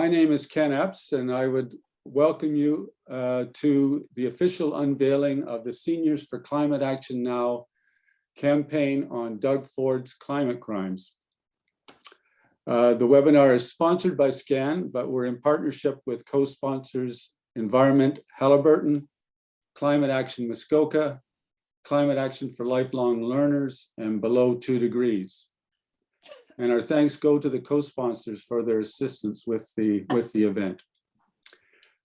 My name is Ken Epps, and I would welcome you to the official unveiling of the Seniors for Climate Action Now campaign on Doug Ford's climate crimes. The webinar is sponsored by SCAN, but we're in partnership with co-sponsors Environment Haliburton, Climate Action Muskoka, Climate Action for Lifelong Learners, and Below 2 Degrees. And our thanks go to the co-sponsors for their assistance with the event.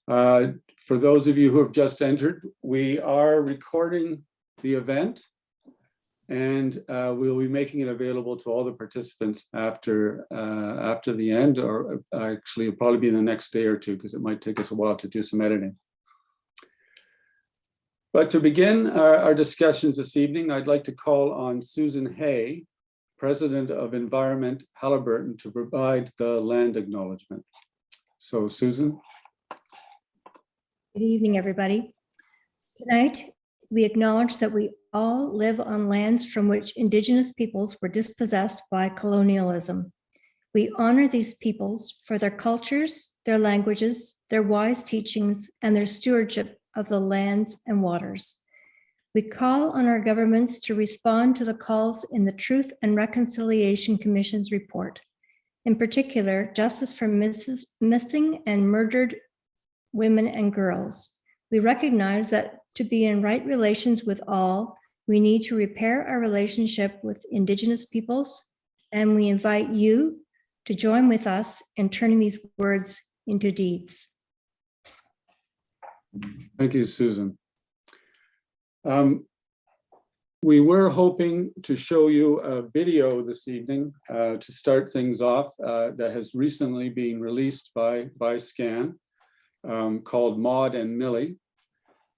For those of you who have just entered, we are recording the event, and we'll be making it available to all the participants after the end, or actually it'll probably be in the next day or two, because it might take us a while to do some editing. But to begin our discussions this evening, I'd like to call on Susan Hay, President of Environment Haliburton, to provide the land acknowledgement. So, Susan. Good evening, everybody. Tonight, we acknowledge that we all live on lands from which Indigenous peoples were dispossessed by colonialism. We honor these peoples for their cultures, their languages, their wise teachings, and their stewardship of the lands and waters. We call on our governments to respond to the calls in the Truth and Reconciliation Commission's report. In particular, justice for missing and murdered women and girls. We recognize that to be in right relations with all, we need to repair our relationship with Indigenous peoples, and we invite you to join with us in turning these words into deeds. Thank you, Susan. We were hoping to show you a video this evening to start things off that has recently been released by SCAN called Maud and Millie.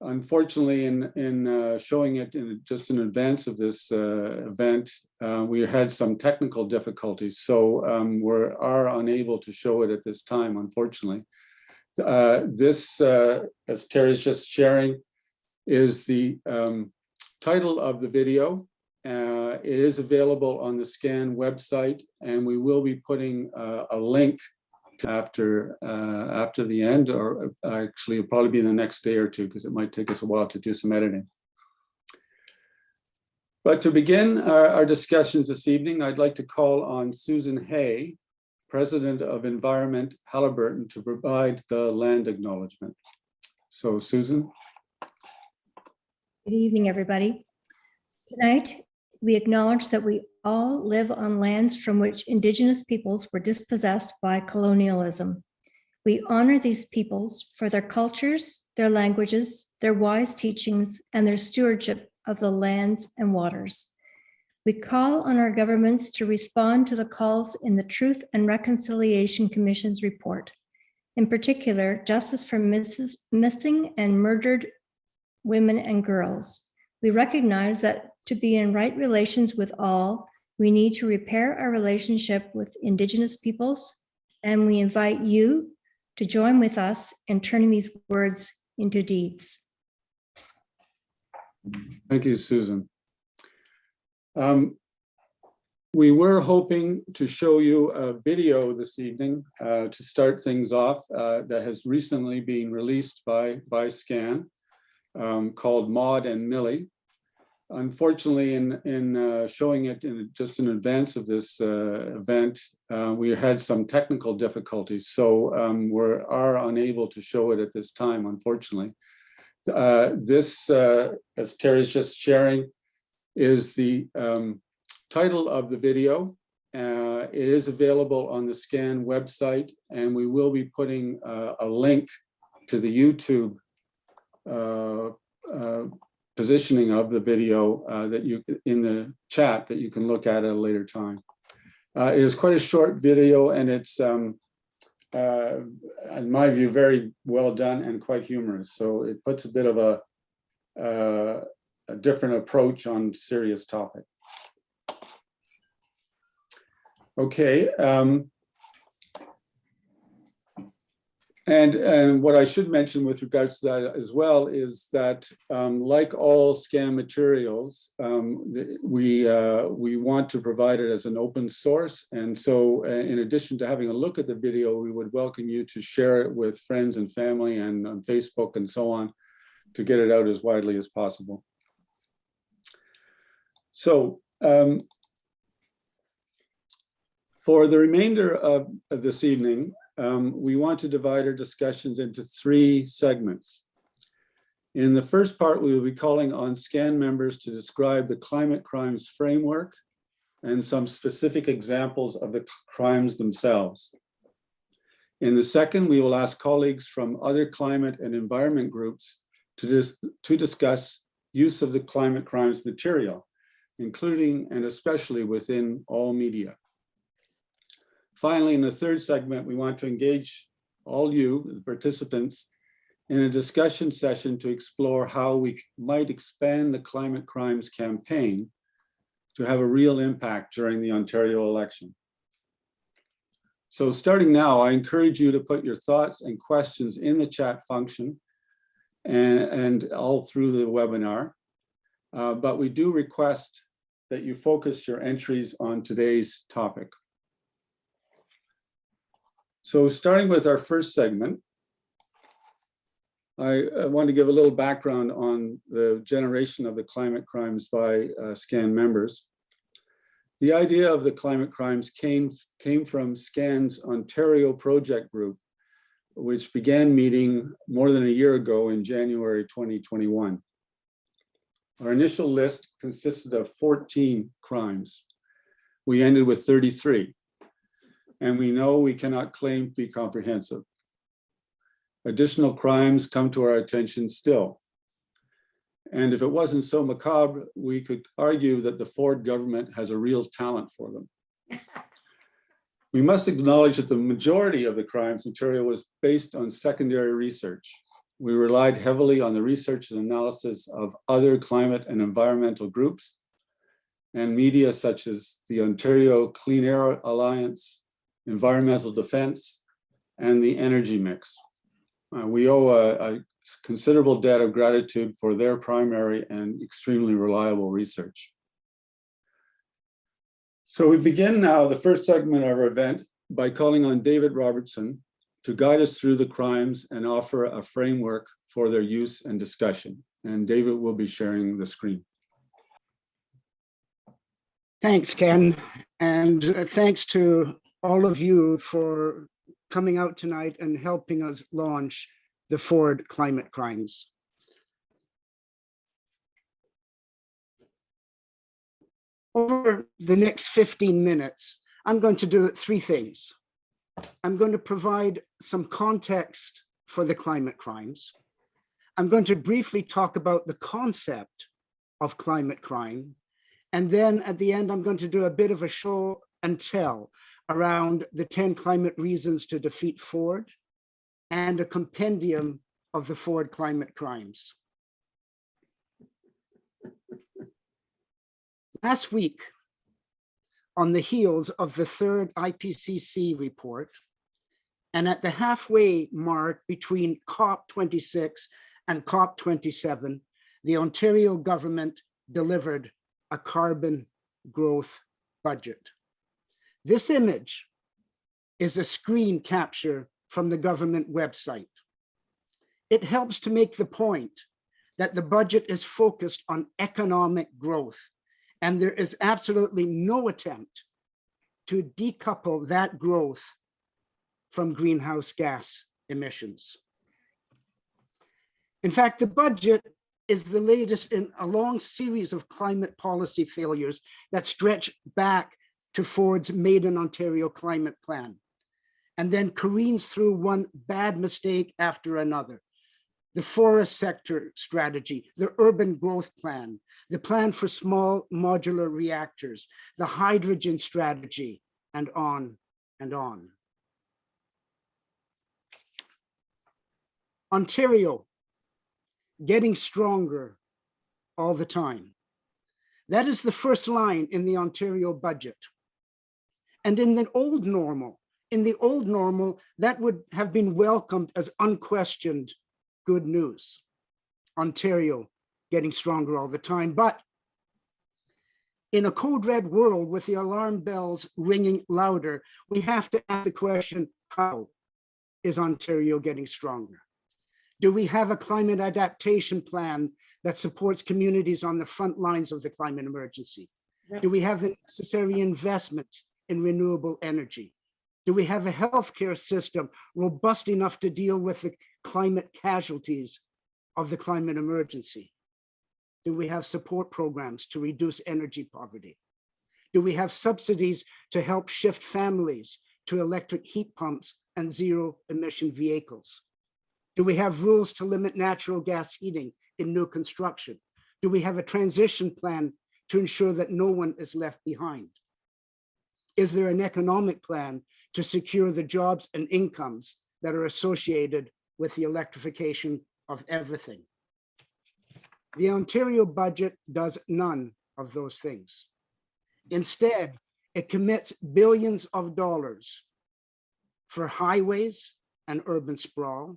Unfortunately, in showing it just in advance of this event, we had some technical difficulties, so we are unable to show it at this time, unfortunately. This, as Terry's just sharing, is the title of the video. It is available on the SCAN website, and we will be putting a link after the end, or actually it'll probably be in the next day or two, because it might take us a while to do some editing. But to begin our discussions this evening, I'd like to call on Susan Hay, President of Environment Haliburton, to provide the land acknowledgement. So, Susan. Good evening, everybody. Tonight, we acknowledge that we all live on lands from which Indigenous peoples were dispossessed by colonialism. We honor these peoples for their cultures, their languages, their wise teachings, and their stewardship of the lands and waters. We call on our governments to respond to the calls in the Truth and Reconciliation Commission's report. In particular, justice for missing and murdered women and girls. We recognize that to be in right relations with all, we need to repair our relationship with Indigenous peoples, and we invite you to join with us in turning these words into deeds. Thank you, Susan. We were hoping to show you a video this evening to start things off that has recently been released by SCAN called Maud and Millie. Unfortunately, in showing it just in advance of this event, we had some technical difficulties, so we are unable to show it at this time, unfortunately. This, as Terry's just sharing, is the title of the video. It is available on the SCAN website, and we will be putting a link to the YouTube positioning of the video that you in the chat that you can look at a later time. It is quite a short video, and it's in my view very well done and quite humorous, so it puts a bit of a different approach on serious topic. Okay, And what I should mention with regards to that as well is that, like all SCAN materials, we want to provide it as an open source. And so in addition to having a look at the video, we would welcome you to share it with friends and family and on Facebook and so on to get it out as widely as possible. So for the remainder of this evening, we want to divide our discussions into 3 segments. In the first part, we will be calling on SCAN members to describe the climate crimes framework and some specific examples of the crimes themselves. In the second, we will ask colleagues from other climate and environment groups to discuss use of the climate crimes material, including and especially within all media. Finally, in the third segment, we want to engage all you, the participants, in a discussion session to explore how we might expand the climate crimes campaign to have a real impact during the Ontario election. So starting now, I encourage you to put your thoughts and questions in the chat function and all through the webinar. But we do request that you focus your entries on today's topic. So starting with our first segment, I want to give a little background on the generation of the climate crimes by SCAN members. The idea of the climate crimes came from SCAN's Ontario project group, which began meeting more than a year ago in January 2021. Our initial list consisted of 14 crimes. We ended with 33. And we know we cannot claim to be comprehensive. Additional crimes come to our attention still. And if it wasn't so macabre, we could argue that the Ford government has a real talent for them. We must acknowledge that the majority of the crimes material was based on secondary research. We relied heavily on the research and analysis of other climate and environmental groups and media such as the Ontario Clean Air Alliance, Environmental Defense, and the Energy Mix. We owe a considerable debt of gratitude for their primary and extremely reliable research. So we begin now the first segment of our event by calling on David Robertson to guide us through the crimes and offer a framework for their use and discussion. And David will be sharing the screen. Thanks, Ken, and thanks to all of you for coming out tonight and helping us launch the Ford Climate Crimes. Over the next 15 minutes, I'm going to do 3 things. I'm going to provide some context for the climate crimes. I'm going to briefly talk about the concept of climate crime. And then at the end, I'm going to do a bit of a show and tell around the 10 climate reasons to defeat Ford and a compendium of the Ford climate crimes. Last week, on the heels of the 3rd IPCC report, and at the halfway mark between COP26 and COP27, the Ontario government delivered a carbon growth budget. This image is a screen capture from the government website. It helps to make the point that the budget is focused on economic growth, and there is absolutely no attempt to decouple that growth from greenhouse gas emissions. In fact, the budget is the latest in a long series of climate policy failures that stretch back to Ford's Made in Ontario climate plan, and then careens through one bad mistake after another. The forest sector strategy, the urban growth plan, the plan for small modular reactors, the hydrogen strategy, and on and on. Ontario, getting stronger all the time. That is the first line in the Ontario budget. And in the old normal, In the old normal, that would have been welcomed as unquestioned good news. Ontario getting stronger all the time. But in a code red world with the alarm bells ringing louder, we have to ask the question, how is Ontario getting stronger? Do we have a climate adaptation plan that supports communities on the front lines of the climate emergency? Do we have the necessary investments in renewable energy? Do we have a healthcare system robust enough to deal with the climate casualties of the climate emergency? Do we have support programs to reduce energy poverty? Do we have subsidies to help shift families to electric heat pumps and zero emission vehicles? Do we have rules to limit natural gas heating in new construction? Do we have a transition plan to ensure that no one is left behind? Is there an economic plan to secure the jobs and incomes that are associated with the electrification of everything? The Ontario budget does none of those things. Instead, it commits billions of dollars for highways and urban sprawl,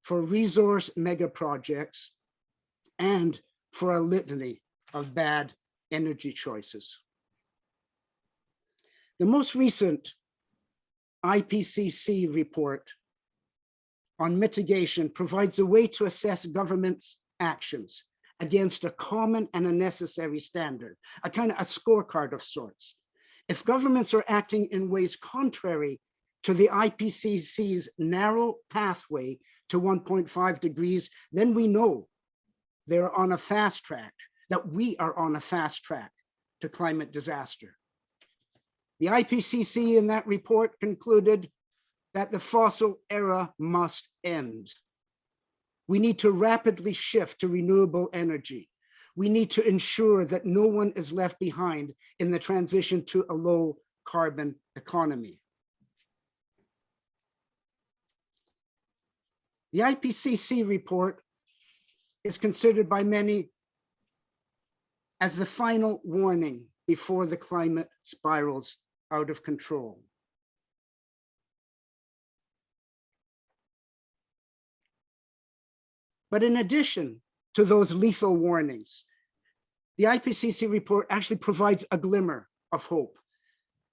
for resource mega projects, and for a litany of bad energy choices. The most recent IPCC report on mitigation provides a way to assess government's actions against a common and a necessary standard, a kind of a scorecard of sorts. If governments are acting in ways contrary to the IPCC's narrow pathway to 1.5 degrees, then we know they're on a fast track, that we are on a fast track to climate disaster. The IPCC in that report concluded that the fossil era must end. We need to rapidly shift to renewable energy. We need to ensure that no one is left behind in the transition to a low carbon economy. The IPCC report is considered by many as the final warning before the climate spirals out of control. But in addition to those lethal warnings, the IPCC report actually provides a glimmer of hope.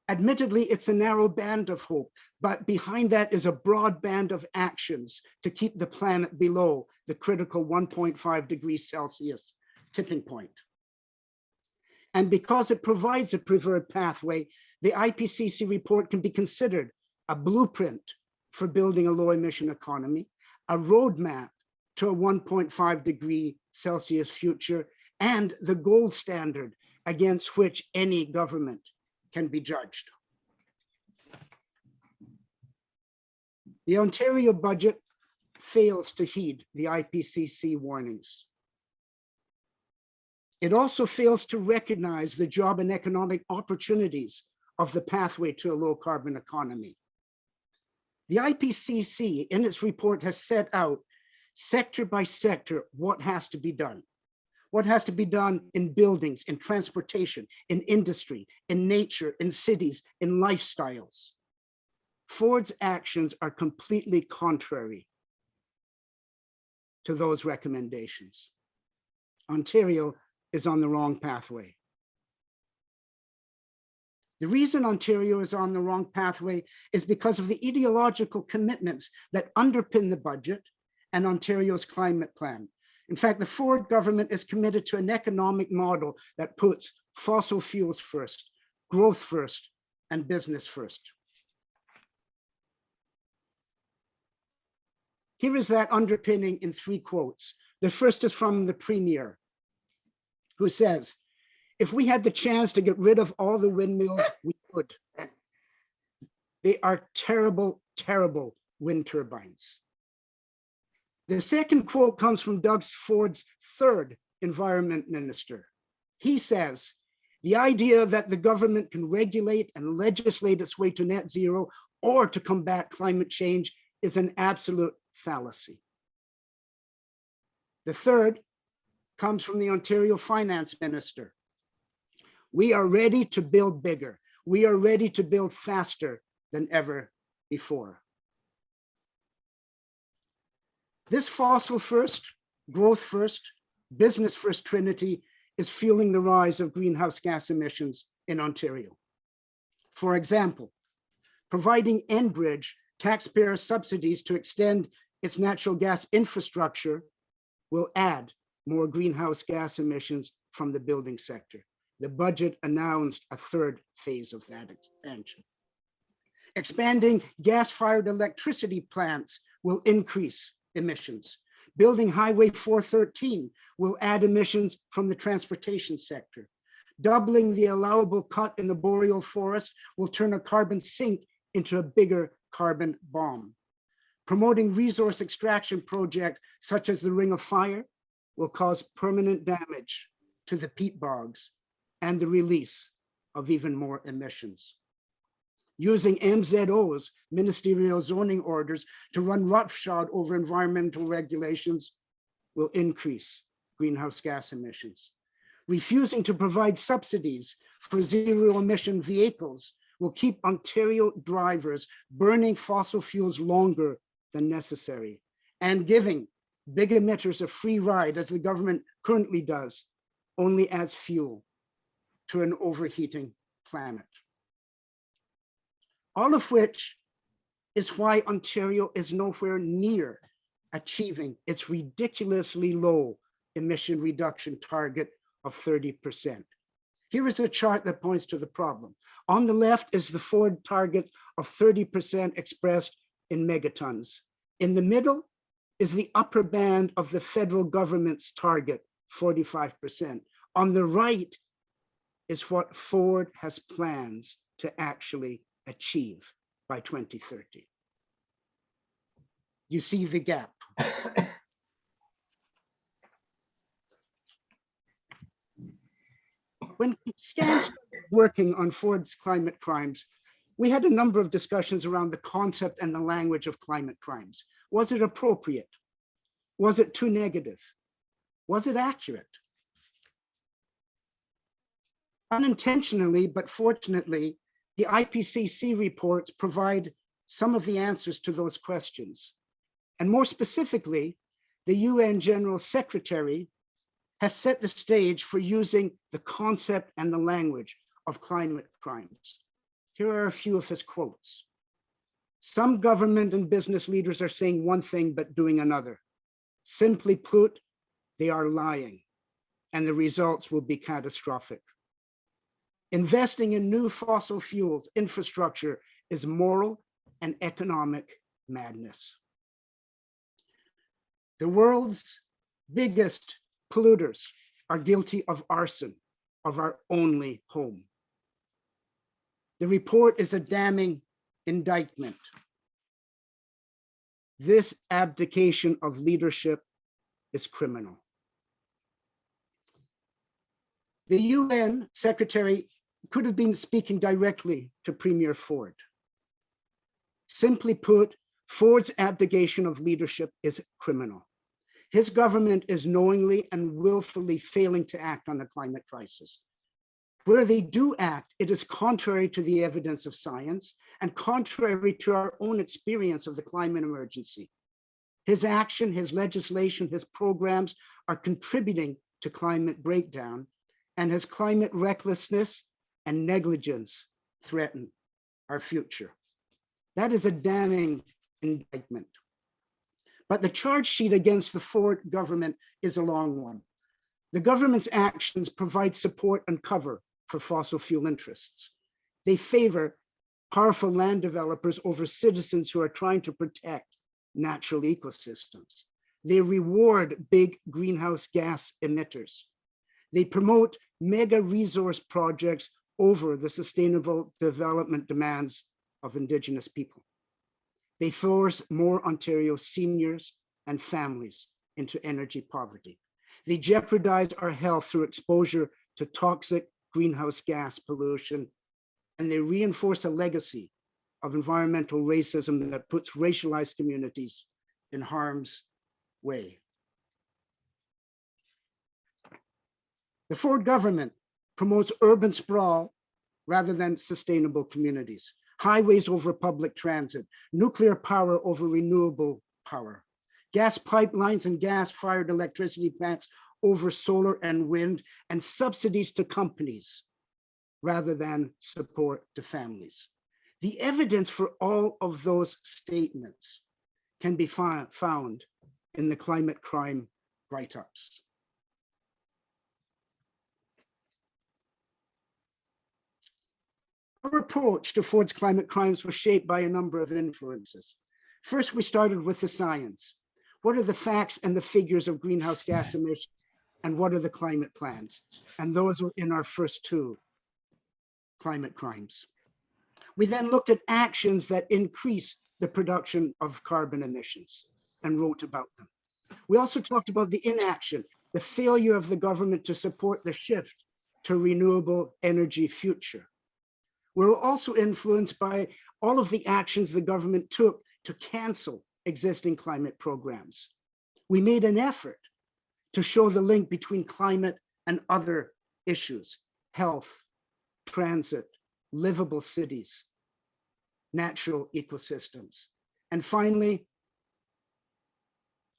Admittedly, it's a narrow band of hope, but behind that is a broad band of actions to keep the planet below the critical 1.5 degrees Celsius tipping point. And because it provides a preferred pathway, the IPCC report can be considered a blueprint for building a low emission economy, a roadmap to a 1.5 degree Celsius future, and the gold standard against which any government can be judged. The Ontario budget fails to heed the IPCC warnings. It also fails to recognize the job and economic opportunities of the pathway to a low carbon economy. The IPCC in its report has set out sector by sector what has to be done. What has to be done in buildings, in transportation, in industry, in nature, in cities, in lifestyles. Ford's actions are completely contrary to those recommendations. Ontario is on the wrong pathway. The reason Ontario is on the wrong pathway is because of the ideological commitments that underpin the budget and Ontario's climate plan. In fact, the Ford government is committed to an economic model that puts fossil fuels first, growth first, and business first. Here is that underpinning in 3 quotes. The first is from the Premier, who says, if we had the chance to get rid of all the windmills, we would. They are terrible, terrible wind turbines. The second quote comes from Doug Ford's 3rd environment minister. He says, the idea that the government can regulate and legislate its way to net zero or to combat climate change is an absolute fallacy. The third comes from the Ontario finance minister. We are ready to build bigger. We are ready to build faster than ever before. This fossil first, growth first, business first trinity is fueling the rise of greenhouse gas emissions in Ontario. For example, providing Enbridge taxpayer subsidies to extend its natural gas infrastructure will add more greenhouse gas emissions from the building sector. The budget announced a third phase of that expansion. Expanding gas-fired electricity plants will increase emissions. Building Highway 413 will add emissions from the transportation sector. Doubling the allowable cut in the boreal forest will turn a carbon sink into a bigger carbon bomb. Promoting resource extraction projects such as the Ring of Fire will cause permanent damage to the peat bogs and the release of even more emissions. Using MZO's ministerial zoning orders to run roughshod over environmental regulations will increase greenhouse gas emissions. Refusing to provide subsidies for zero emission vehicles will keep Ontario drivers burning fossil fuels longer than necessary, and giving big emitters a free ride, as the government currently does, only adds fuel to an overheating planet. All of which is why Ontario is nowhere near achieving its ridiculously low emission reduction target of 30%. Here is a chart that points to the problem. On the left is the Ford target of 30% expressed in megatons. In the middle is the upper band of the federal government's target, 45%. On the right is what Ford has plans to actually achieve by 2030. You see the gap. When SCAN started working on Ford's climate crimes, we had a number of discussions around the concept and the language of climate crimes. Was it appropriate? Was it too negative? Was it accurate? Unintentionally, but fortunately, the IPCC reports provide some of the answers to those questions. And more specifically, the UN General Secretary has set the stage for using the concept and the language of climate crimes. Here are a few of his quotes. Some government and business leaders are saying one thing but doing another. Simply put, they are lying, and the results will be catastrophic. Investing in new fossil fuels infrastructure is moral and economic madness. The world's biggest polluters are guilty of arson of our only home. The report is a damning indictment. This abdication of leadership is criminal. The UN Secretary could have been speaking directly to Premier Ford. Simply put, Ford's abdication of leadership is criminal. His government is knowingly and willfully failing to act on the climate crisis. Where they do act, it is contrary to the evidence of science and contrary to our own experience of the climate emergency. His action, his legislation, his programs are contributing to climate breakdown, and his climate recklessness and negligence threaten our future. That is a damning indictment. But the charge sheet against the Ford government is a long one. The government's actions provide support and cover for fossil fuel interests. They favor powerful land developers over citizens who are trying to protect natural ecosystems. They reward big greenhouse gas emitters. They promote mega resource projects over the sustainable development demands of Indigenous people. They force more Ontario seniors and families into energy poverty. They jeopardize our health through exposure to toxic greenhouse gas pollution, and they reinforce a legacy of environmental racism that puts racialized communities in harm's way. The Ford government promotes urban sprawl rather than sustainable communities. highways over public transit, nuclear power over renewable power, gas pipelines and gas-fired electricity plants over solar and wind, and subsidies to companies rather than support to families. The evidence for all of those statements can be found in the climate crime write-ups. Our approach to Ford's climate crimes was shaped by a number of influences. First, we started with the science. What are the facts and the figures of greenhouse gas emissions, and what are the climate plans? And those were in our first two climate crimes. We then looked at actions that increase the production of carbon emissions and wrote about them. We also talked about the inaction, the failure of the government to support the shift to a renewable energy future. We're also influenced by all of the actions the government took to cancel existing climate programs. We made an effort to show the link between climate and other issues: health, transit, livable cities, natural ecosystems. And finally,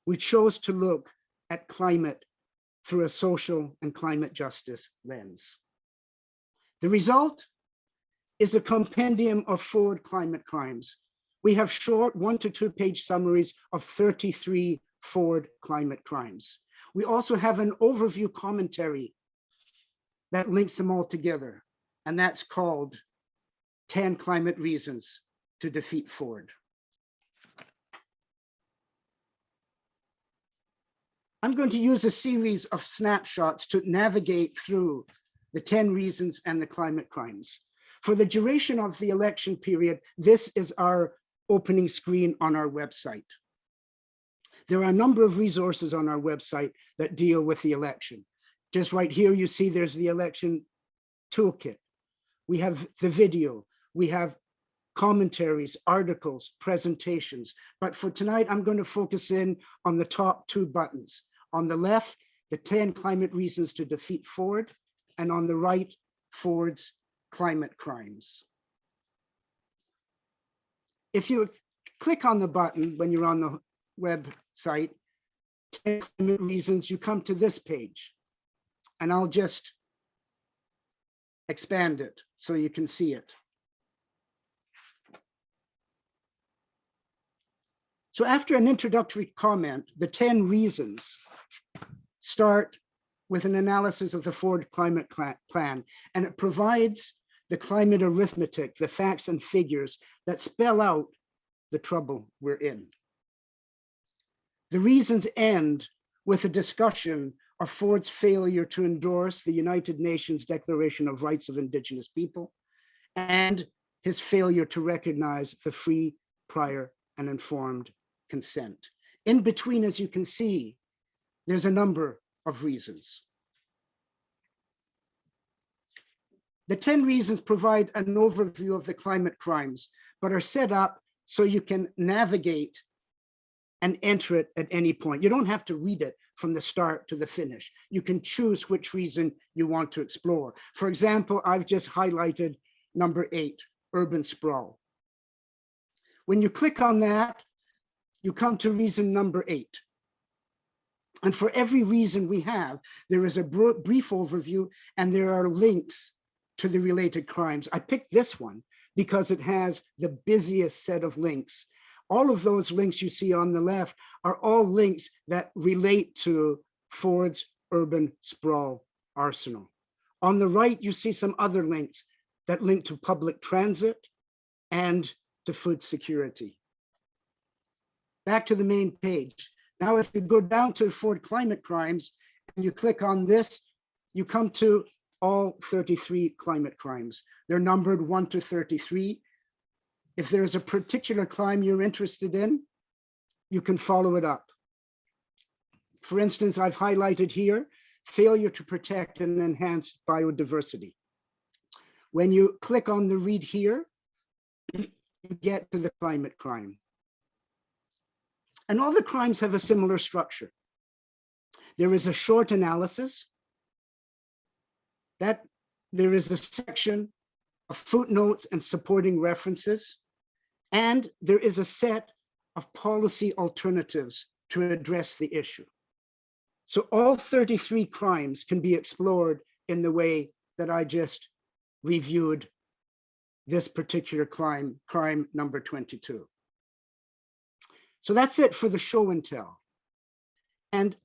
we chose to look at climate through a social and climate justice lens. The result is a compendium of Ford climate crimes. We have short 1 to 2 page summaries of 33 Ford climate crimes. We also have an overview commentary that links them all together, and that's called 10 Climate Reasons to Defeat Ford. I'm going to use a series of snapshots to navigate through the 10 reasons and the climate crimes. For the duration of the election period, this is our opening screen on our website. There are a number of resources on our website that deal with the election. Just right here, you see there's the election toolkit. We have the video, we have commentaries, articles, presentations. But for tonight, I'm going to focus in on the top 2 buttons. On the left, the 10 climate reasons to defeat Ford, and on the right, Ford's climate crimes. If you click on the button when you're on the website, 10 climate reasons, you come to this page, and I'll just expand it so you can see it. So after an introductory comment, the 10 reasons start with an analysis of the Ford climate plan, and it provides the climate arithmetic, the facts and figures that spell out the trouble we're in. The reasons end with a discussion of Ford's failure to endorse the United Nations Declaration of Rights of Indigenous People and his failure to recognize the free, prior, and informed consent. In between, as you can see, there's a number of reasons. The 10 reasons provide an overview of the climate crimes, but are set up so you can navigate and enter it at any point. You don't have to read it from the start to the finish. You can choose which reason you want to explore. For example, I've just highlighted number 8, urban sprawl. When you click on that, you come to reason number 8. And for every reason we have, there is a brief overview and there are links to the related crimes. I picked this one because it has the busiest set of links. All of those links you see on the left are all links that relate to Ford's urban sprawl arsenal. On the right, you see some other links that link to public transit and to food security. Back to the main page. Now, if you go down to Ford climate crimes and you click on this, you come to all 33 climate crimes. They're numbered 1 to 33. If there's a particular crime you're interested in, you can follow it up. For instance, I've highlighted here, failure to protect and enhance biodiversity. When you click on the read here, you get to the climate crime. And all the crimes have a similar structure. There is a short analysis, that there is a section footnotes and supporting references, and there is a set of policy alternatives to address the issue. So all 33 crimes can be explored in the way that I just reviewed this particular crime number 22. So that's it for the show and tell. And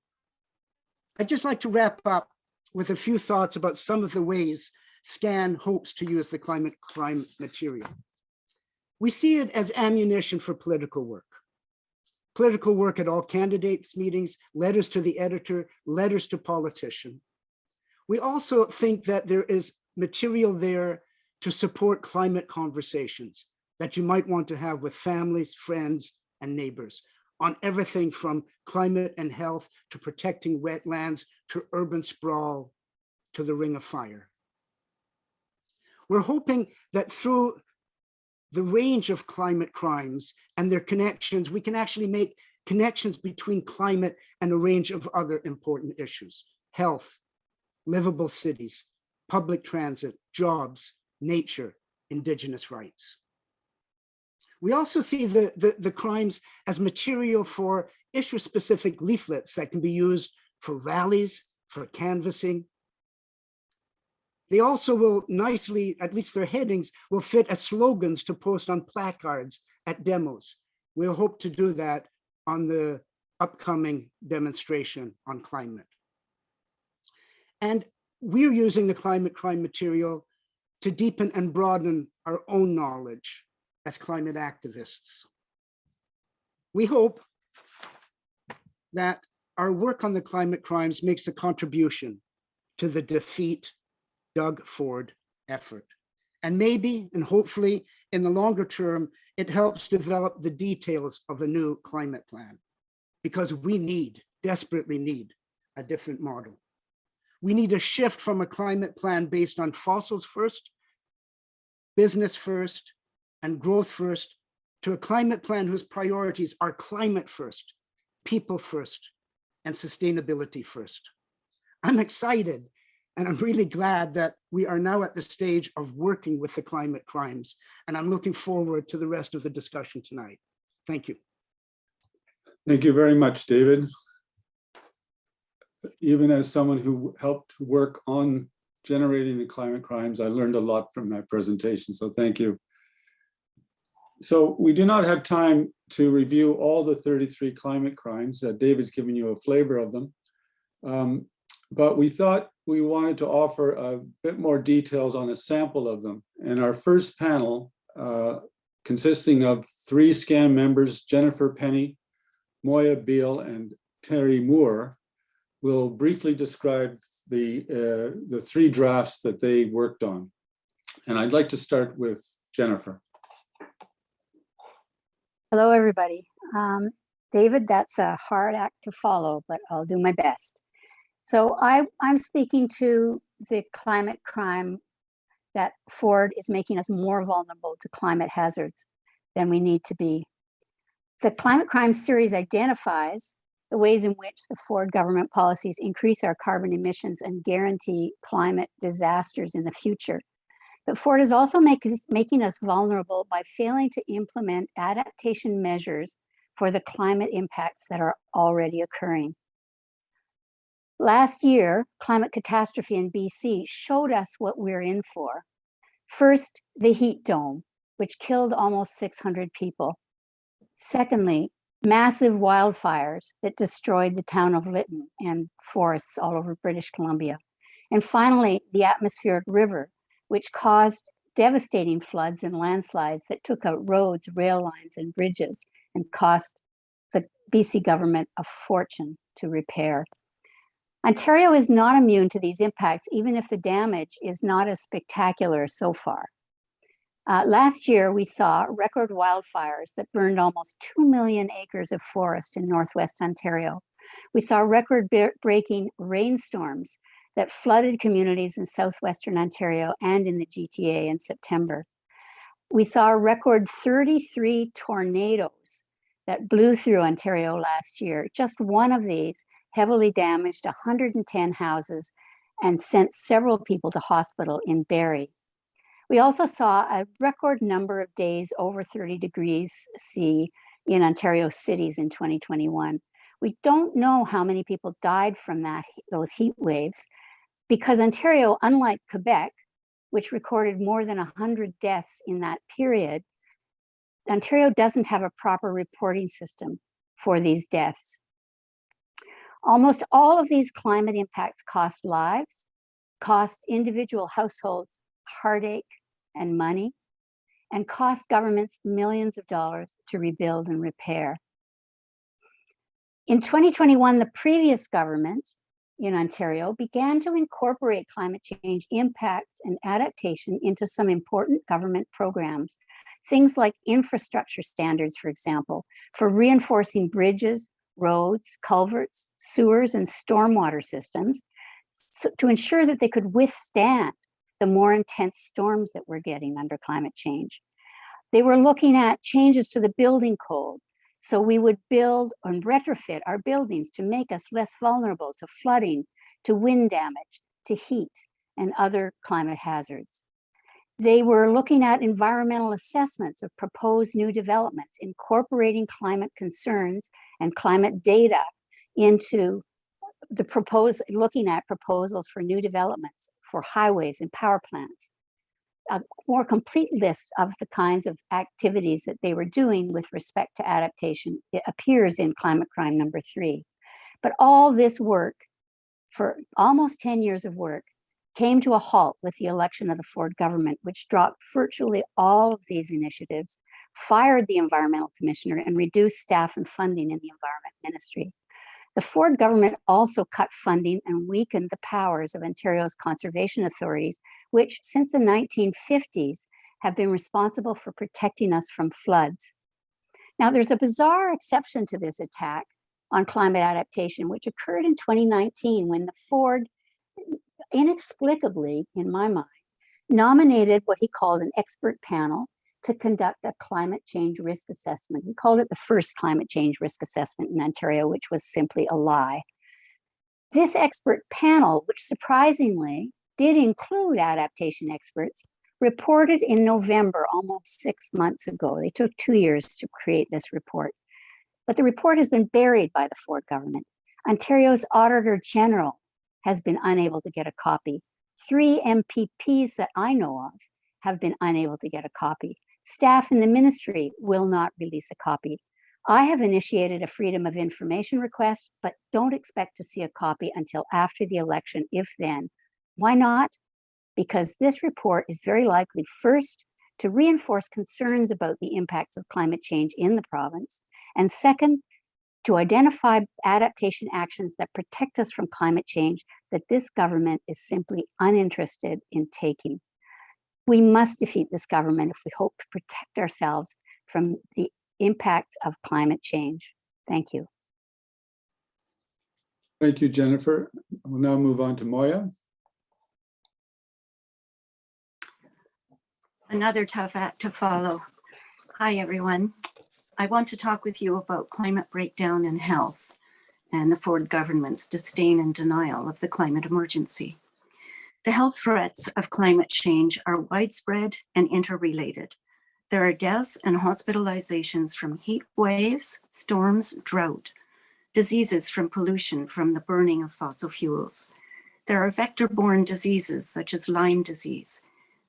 I'd just like to wrap up with a few thoughts about some of the ways SCAN hopes to use the climate crime material. We see it as ammunition for political work at all candidates meetings, letters to the editor, letters to politicians. We also think that there is material there to support climate conversations that you might want to have with families, friends, and neighbors on everything from climate and health to protecting wetlands to urban sprawl to the Ring of Fire. We're hoping that through the range of climate crimes and their connections, we can actually make connections between climate and a range of other important issues: health, livable cities, public transit, jobs, nature, Indigenous rights. We also see the crimes as material for issue-specific leaflets that can be used for rallies, for canvassing. They also will nicely, at least their headings, will fit as slogans to post on placards at demos. We'll hope to do that on the upcoming demonstration on climate. And we're using the climate crime material to deepen and broaden our own knowledge as climate activists. We hope that our work on the climate crimes makes a contribution to the Defeat Doug Ford effort. And maybe, and hopefully in the longer term, it helps develop the details of a new climate plan, because we desperately need a different model. We need a shift from a climate plan based on fossils first, business first, and growth first, to a climate plan whose priorities are climate first, people first, and sustainability first. I'm excited, and I'm really glad that we are now at the stage of working with the climate crimes, and I'm looking forward to the rest of the discussion tonight. Thank you. Thank you very much, David. Even as someone who helped work on generating the climate crimes, I learned a lot from that presentation, so thank you. So we do not have time to review all the 33 climate crimes. David's given you a flavor of them. But we thought we wanted to offer a bit more details on a sample of them. And our first panel, consisting of 3 SCAN members, Jennifer Penny, Moya Beale, and Terry Moore, will briefly describe the 3 drafts that they worked on. And I'd like to start with Jennifer. Hello, everybody. David, that's a hard act to follow, but I'll do my best. So I'm speaking to the climate crime that Ford is making us more vulnerable to climate hazards than we need to be. The climate crime series identifies the ways in which the Ford government policies increase our carbon emissions and guarantee climate disasters in the future. But Ford is also making us vulnerable by failing to implement adaptation measures for the climate impacts that are already occurring. Last year, climate catastrophe in BC showed us what we're in for. First, the heat dome, which killed almost 600 people. Secondly, massive wildfires that destroyed the town of Lytton and forests all over British Columbia. And finally, the atmospheric river, which caused devastating floods and landslides that took out roads, rail lines, and bridges and cost the BC government a fortune to repair. Ontario is not immune to these impacts, even if the damage is not as spectacular so far. Last year, we saw record wildfires that burned almost 2 million acres of forest in Northwest Ontario. We saw record-breaking rainstorms that flooded communities in Southwestern Ontario and in the GTA in September. We saw a record 33 tornadoes that blew through Ontario last year. Just one of these heavily damaged 110 houses and sent several people to hospital in Barrie. We also saw a record number of days over 30 degrees C in Ontario cities in 2021. We don't know how many people died from those heat waves, because Ontario, unlike Quebec, which recorded more than 100 deaths in that period, Ontario doesn't have a proper reporting system for these deaths. Almost all of these climate impacts cost lives, cost individual households heartache and money, and cost governments millions of dollars to rebuild and repair. In 2021, the previous government in Ontario began to incorporate climate change impacts and adaptation into some important government programs. Things like infrastructure standards, for example, for reinforcing bridges, roads, culverts, sewers, and stormwater systems to ensure that they could withstand the more intense storms that we're getting under climate change. They were looking at changes to the building code, so we would build and retrofit our buildings to make us less vulnerable to flooding, to wind damage, to heat, and other climate hazards. They were looking at environmental assessments of proposed new developments, incorporating climate concerns and climate data into looking at proposals for new developments for highways and power plants. A more complete list of the kinds of activities that they were doing with respect to adaptation, it appears in Climate Crime number 3. But all this work, for almost 10 years of work, came to a halt with the election of the Ford government, which dropped virtually all of these initiatives, fired the environmental commissioner, and reduced staff and funding in the environment ministry. The Ford government also cut funding and weakened the powers of Ontario's conservation authorities, which since the 1950s have been responsible for protecting us from floods. Now, there's a bizarre exception to this attack on climate adaptation, which occurred in 2019 when the Ford, inexplicably, in my mind, nominated what he called an expert panel to conduct a climate change risk assessment. He called it the first climate change risk assessment in Ontario, which was simply a lie. This expert panel, which surprisingly did include adaptation experts, reported in November, almost 6 months ago. They took 2 years to create this report. But the report has been buried by the Ford government. Ontario's Auditor General has been unable to get a copy. 3 MPPs that I know of have been unable to get a copy. Staff in the ministry will not release a copy. I have initiated a Freedom of Information request, but don't expect to see a copy until after the election, if then. Why not? Because this report is very likely, first, to reinforce concerns about the impacts of climate change in the province, and second, to identify adaptation actions that protect us from climate change that this government is simply uninterested in taking. We must defeat this government if we hope to protect ourselves from the impacts of climate change. Thank you. Thank you, Jennifer. We'll now move on to Moya. Another tough act to follow. Hi, everyone. I want to talk with you about climate breakdown in health and the Ford government's disdain and denial of the climate emergency. The health threats of climate change are widespread and interrelated. There are deaths and hospitalizations from heat waves, storms, drought, diseases from pollution from the burning of fossil fuels. There are vector-borne diseases such as Lyme disease.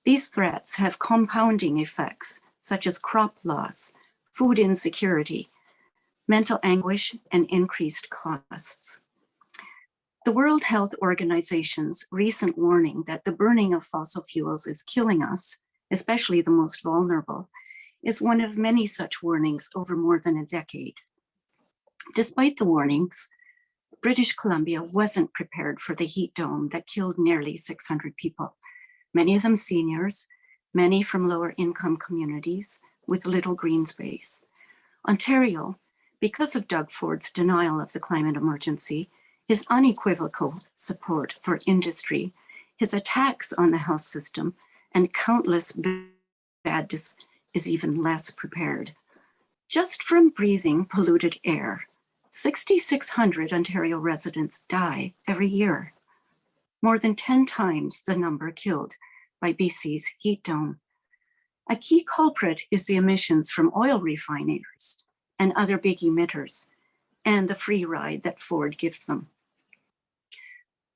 These threats have compounding effects such as crop loss, food insecurity, mental anguish, and increased costs. The World Health Organization's recent warning that the burning of fossil fuels is killing us, especially the most vulnerable, is one of many such warnings over more than a decade. Despite the warnings, British Columbia wasn't prepared for the heat dome that killed nearly 600 people, many of them seniors, many from lower income communities with little green space. Ontario, because of Doug Ford's denial of the climate emergency, his unequivocal support for industry, his attacks on the health system, and countless bad is even less prepared. Just from breathing polluted air, 6,600 Ontario residents die every year, more than 10 times the number killed by BC's heat dome. A key culprit is the emissions from oil refineries and other big emitters, and the free ride that Ford gives them.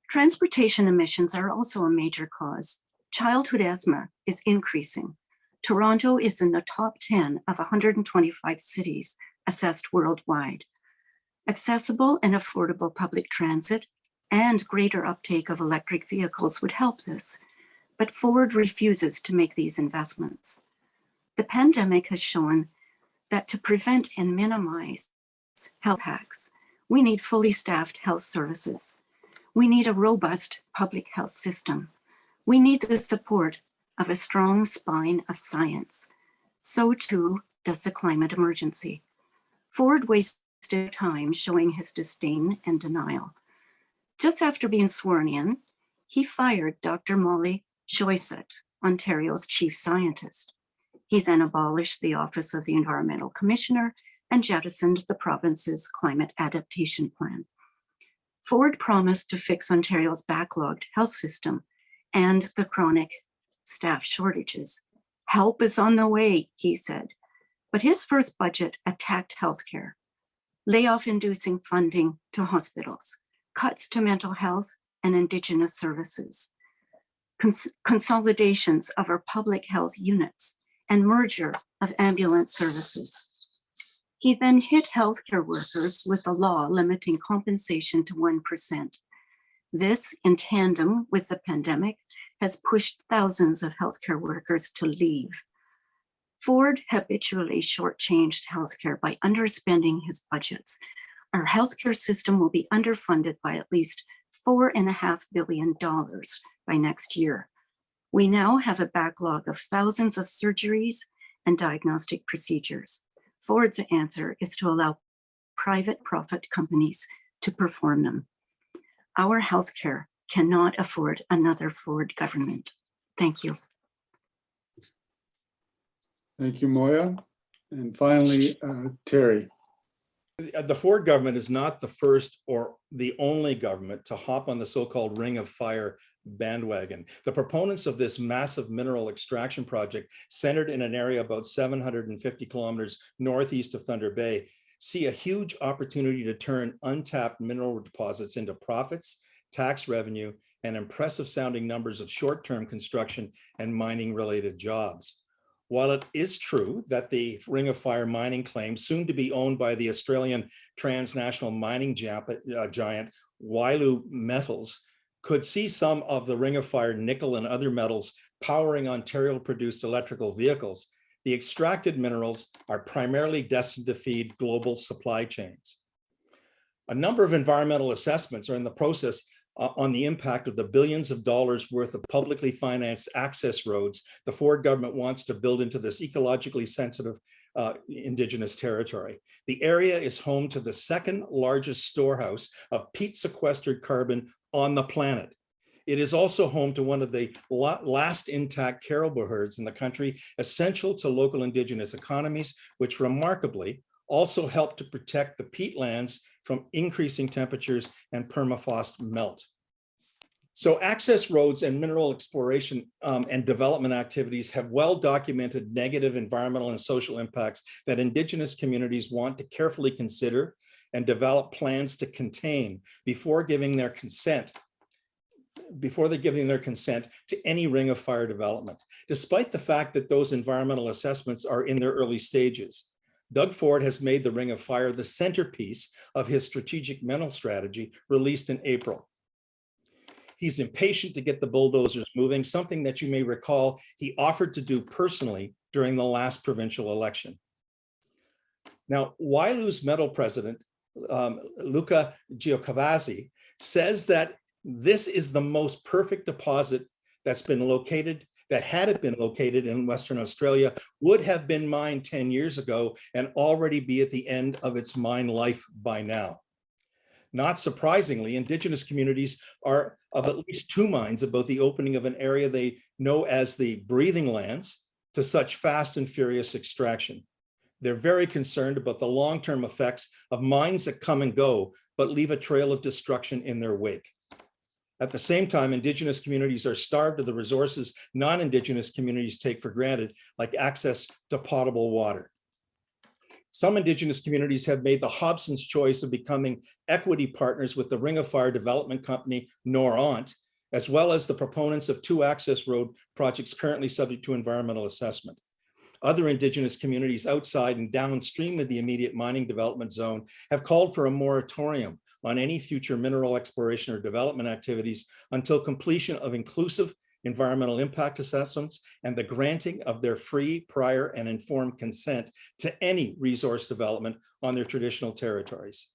Transportation emissions are also a major cause. Childhood asthma is increasing. Toronto is in the top 10 of 125 cities assessed worldwide. Accessible and affordable public transit and greater uptake of electric vehicles would help this, but Ford refuses to make these investments. The pandemic has shown that to prevent and minimize health impacts, we need fully staffed health services. We need a robust public health system. We need the support of a strong spine of science. So too does the climate emergency. Ford wasted time showing his disdain and denial. Just after being sworn in, he fired Dr. Molly Shoisett, Ontario's chief scientist. He then abolished the Office of the Environmental Commissioner and jettisoned the province's climate adaptation plan. Ford promised to fix Ontario's backlogged health system and the chronic staff shortages. Help is on the way, he said. But his first budget attacked healthcare, layoff-inducing funding to hospitals, cuts to mental health and Indigenous services, consolidations of our public health units, and merger of ambulance services. He then hit healthcare workers with a law limiting compensation to 1%. This, in tandem with the pandemic, has pushed thousands of healthcare workers to leave. Ford habitually shortchanged healthcare by underspending his budgets. Our healthcare system will be underfunded by at least $4.5 billion by next year. We now have a backlog of thousands of surgeries and diagnostic procedures. Ford's answer is to allow private profit companies to perform them. Our healthcare cannot afford another Ford government. Thank you. Thank you, Moya. And finally, Terry. The Ford government is not the first or the only government to hop on the so-called Ring of Fire bandwagon. The proponents of this massive mineral extraction project, centered in an area about 750 kilometers northeast of Thunder Bay, see a huge opportunity to turn untapped mineral deposits into profits, tax revenue, and impressive sounding numbers of short-term construction and mining related jobs. While it is true that the Ring of Fire mining claim, soon to be owned by the Australian transnational mining giant Wyloo Metals, could see some of the Ring of Fire nickel and other metals powering Ontario-produced electrical vehicles, the extracted minerals are primarily destined to feed global supply chains. A number of environmental assessments are in the process on the impact of the billions of dollars worth of publicly financed access roads the Ford government wants to build into this ecologically sensitive Indigenous territory. The area is home to the second largest storehouse of peat sequestered carbon on the planet. It is also home to one of the last intact caribou herds in the country, essential to local Indigenous economies, which remarkably also help to protect the peatlands from increasing temperatures and permafrost melt. So access roads and mineral exploration and development activities have well-documented negative environmental and social impacts that Indigenous communities want to carefully consider and develop plans to contain before giving their consent to any Ring of Fire development, despite the fact that those environmental assessments are in their early stages. Doug Ford has made the Ring of Fire the centerpiece of his strategic mineral strategy released in April. He's impatient to get the bulldozers moving, something that you may recall he offered to do personally during the last provincial election. Now, Wyloo's metal president, Luca Giacovazzi, says that this is the most perfect deposit that's been located, that had it been located in Western Australia, would have been mined 10 years ago and already be at the end of its mine life by now. Not surprisingly, Indigenous communities are of at least two minds about the opening of an area they know as the breathing lands to such fast and furious extraction. They're very concerned about the long-term effects of mines that come and go, but leave a trail of destruction in their wake. At the same time, Indigenous communities are starved of the resources non-Indigenous communities take for granted, like access to potable water. Some Indigenous communities have made the Hobson's choice of becoming equity partners with the Ring of Fire development company, Noront, as well as the proponents of 2 access road projects currently subject to environmental assessment. Other Indigenous communities outside and downstream of the immediate mining development zone have called for a moratorium on any future mineral exploration or development activities until completion of inclusive environmental impact assessments and the granting of their free, prior, and informed consent to any resource development on their traditional territories.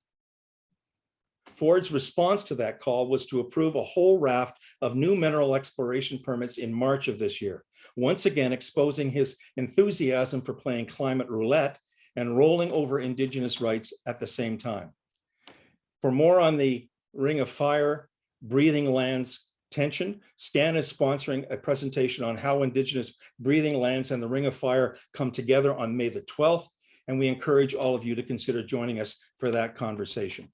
Ford's response to that call was to approve a whole raft of new mineral exploration permits in March of this year, once again exposing his enthusiasm for playing climate roulette and rolling over Indigenous rights at the same time. For more on the Ring of Fire, breathing lands tension, SCAN is sponsoring a presentation on how Indigenous breathing lands and the Ring of Fire come together on May the 12th, and we encourage all of you to consider joining us for that conversation.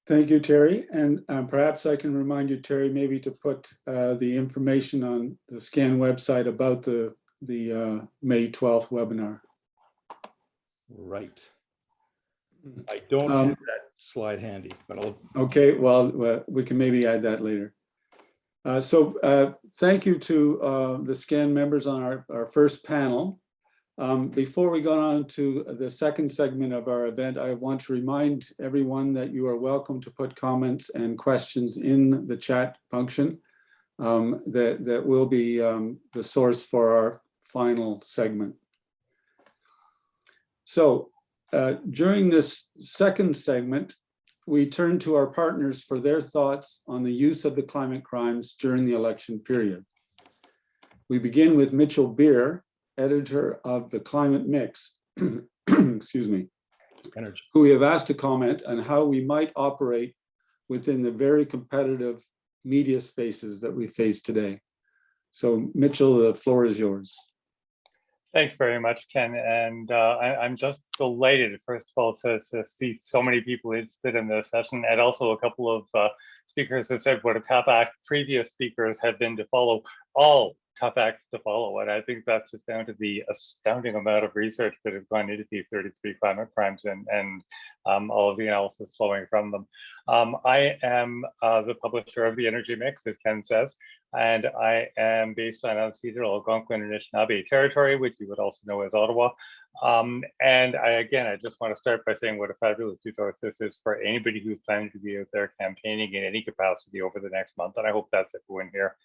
Thank you, Terry. And perhaps I can remind you, Terry, maybe to put the information on the SCAN website about the May 12th webinar. Right. I don't have that slide handy, but I'll. Okay, well, we can maybe add that later. Thank you to the SCAN members on our first panel. Before we go on to the second segment of our event, I want to remind everyone that you are welcome to put comments and questions in the chat function. That will be the source for our final segment. So during this second segment, we turn to our partners for their thoughts on the use of the climate crimes during the election period. We begin with Mitchell Beer, editor of The Climate Mix, excuse me, Energy. who we have asked to comment on how we might operate within the very competitive media spaces that we face today. So Mitchell, the floor is yours. Thanks very much, Ken. And I'm just delighted, first of all, to see so many people interested in this session. And also a couple of speakers have said what a tough act previous speakers have been to follow, all tough acts to follow. And I think that's just down to the astounding amount of research that has gone into these 33 climate crimes and all of the analysis flowing from them. I am the publisher of The Energy Mix, as Ken says, and I am based on unceded Algonquin and Anishinaabe territory, which you would also know as Ottawa. And I just want to start by saying what a fabulous resource this is for anybody who's planning to be out there campaigning in any capacity over the next month. And I hope that's everyone here.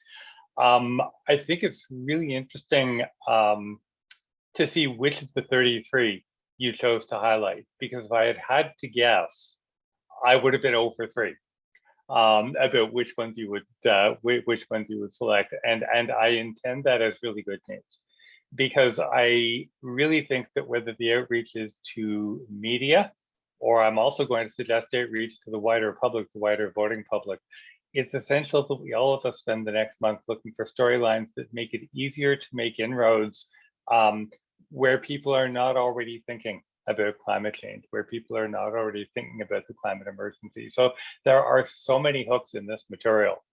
I think it's really interesting to see which of the 33 you chose to highlight, because if I had to guess, I would have been 0 for 3 about which ones you would select, and I intend that as really good news, because I really think that whether the outreach is to media, or I'm also going to suggest outreach to the wider public, the wider voting public, it's essential that we all of us spend the next month looking for storylines that make it easier to make inroads where people are not already thinking about climate change, where people are not already thinking about the climate emergency. So there are so many hooks in this material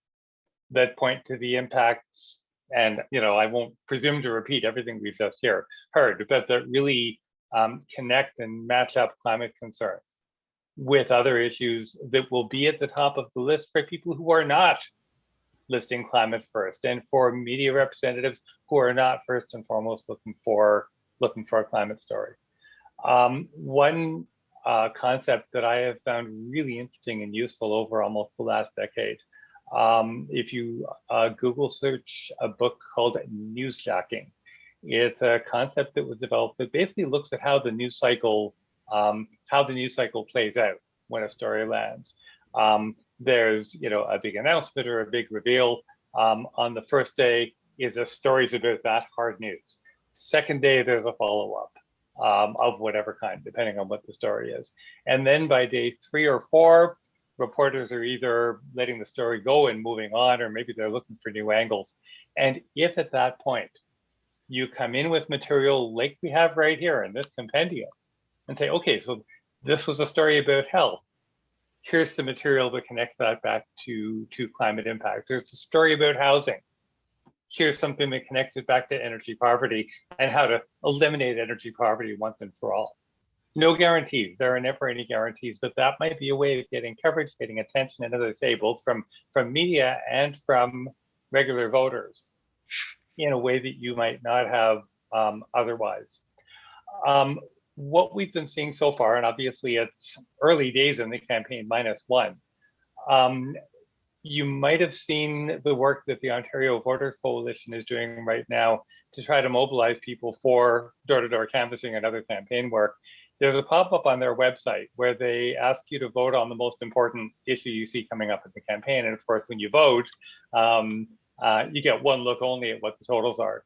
that point to the impacts, and I won't presume to repeat everything we've just heard, but that really connect and match up climate concern with other issues that will be at the top of the list for people who are not listing climate first, and for media representatives who are not first and foremost looking for a climate story. One concept that I have found really interesting and useful over almost the last decade, if you Google search a book called newsjacking, it's a concept that was developed that basically looks at how the news cycle plays out when a story lands. There's a big announcement or a big reveal. On the first day, the stories about that hard news. Second day, there's a follow-up of whatever kind, depending on what the story is. And then by day 3 or 4, reporters are either letting the story go and moving on, or maybe they're looking for new angles. And if at that point you come in with material like we have right here in this compendium and say, okay, so this was a story about health. Here's the material that connects that back to climate impact. There's a story about housing. Here's something that connects it back to energy poverty and how to eliminate energy poverty once and for all. No guarantees. There are never any guarantees, but that might be a way of getting coverage, getting attention, and as I say, both from media and from regular voters in a way that you might not have otherwise. What we've been seeing so far, and obviously it's early days in the campaign -1, you might have seen the work that the Ontario Voters Coalition is doing right now to try to mobilize people for door-to-door canvassing and other campaign work. There's a pop-up on their website where they ask you to vote on the most important issue you see coming up in the campaign. And of course, when you vote, you get one look only at what the totals are.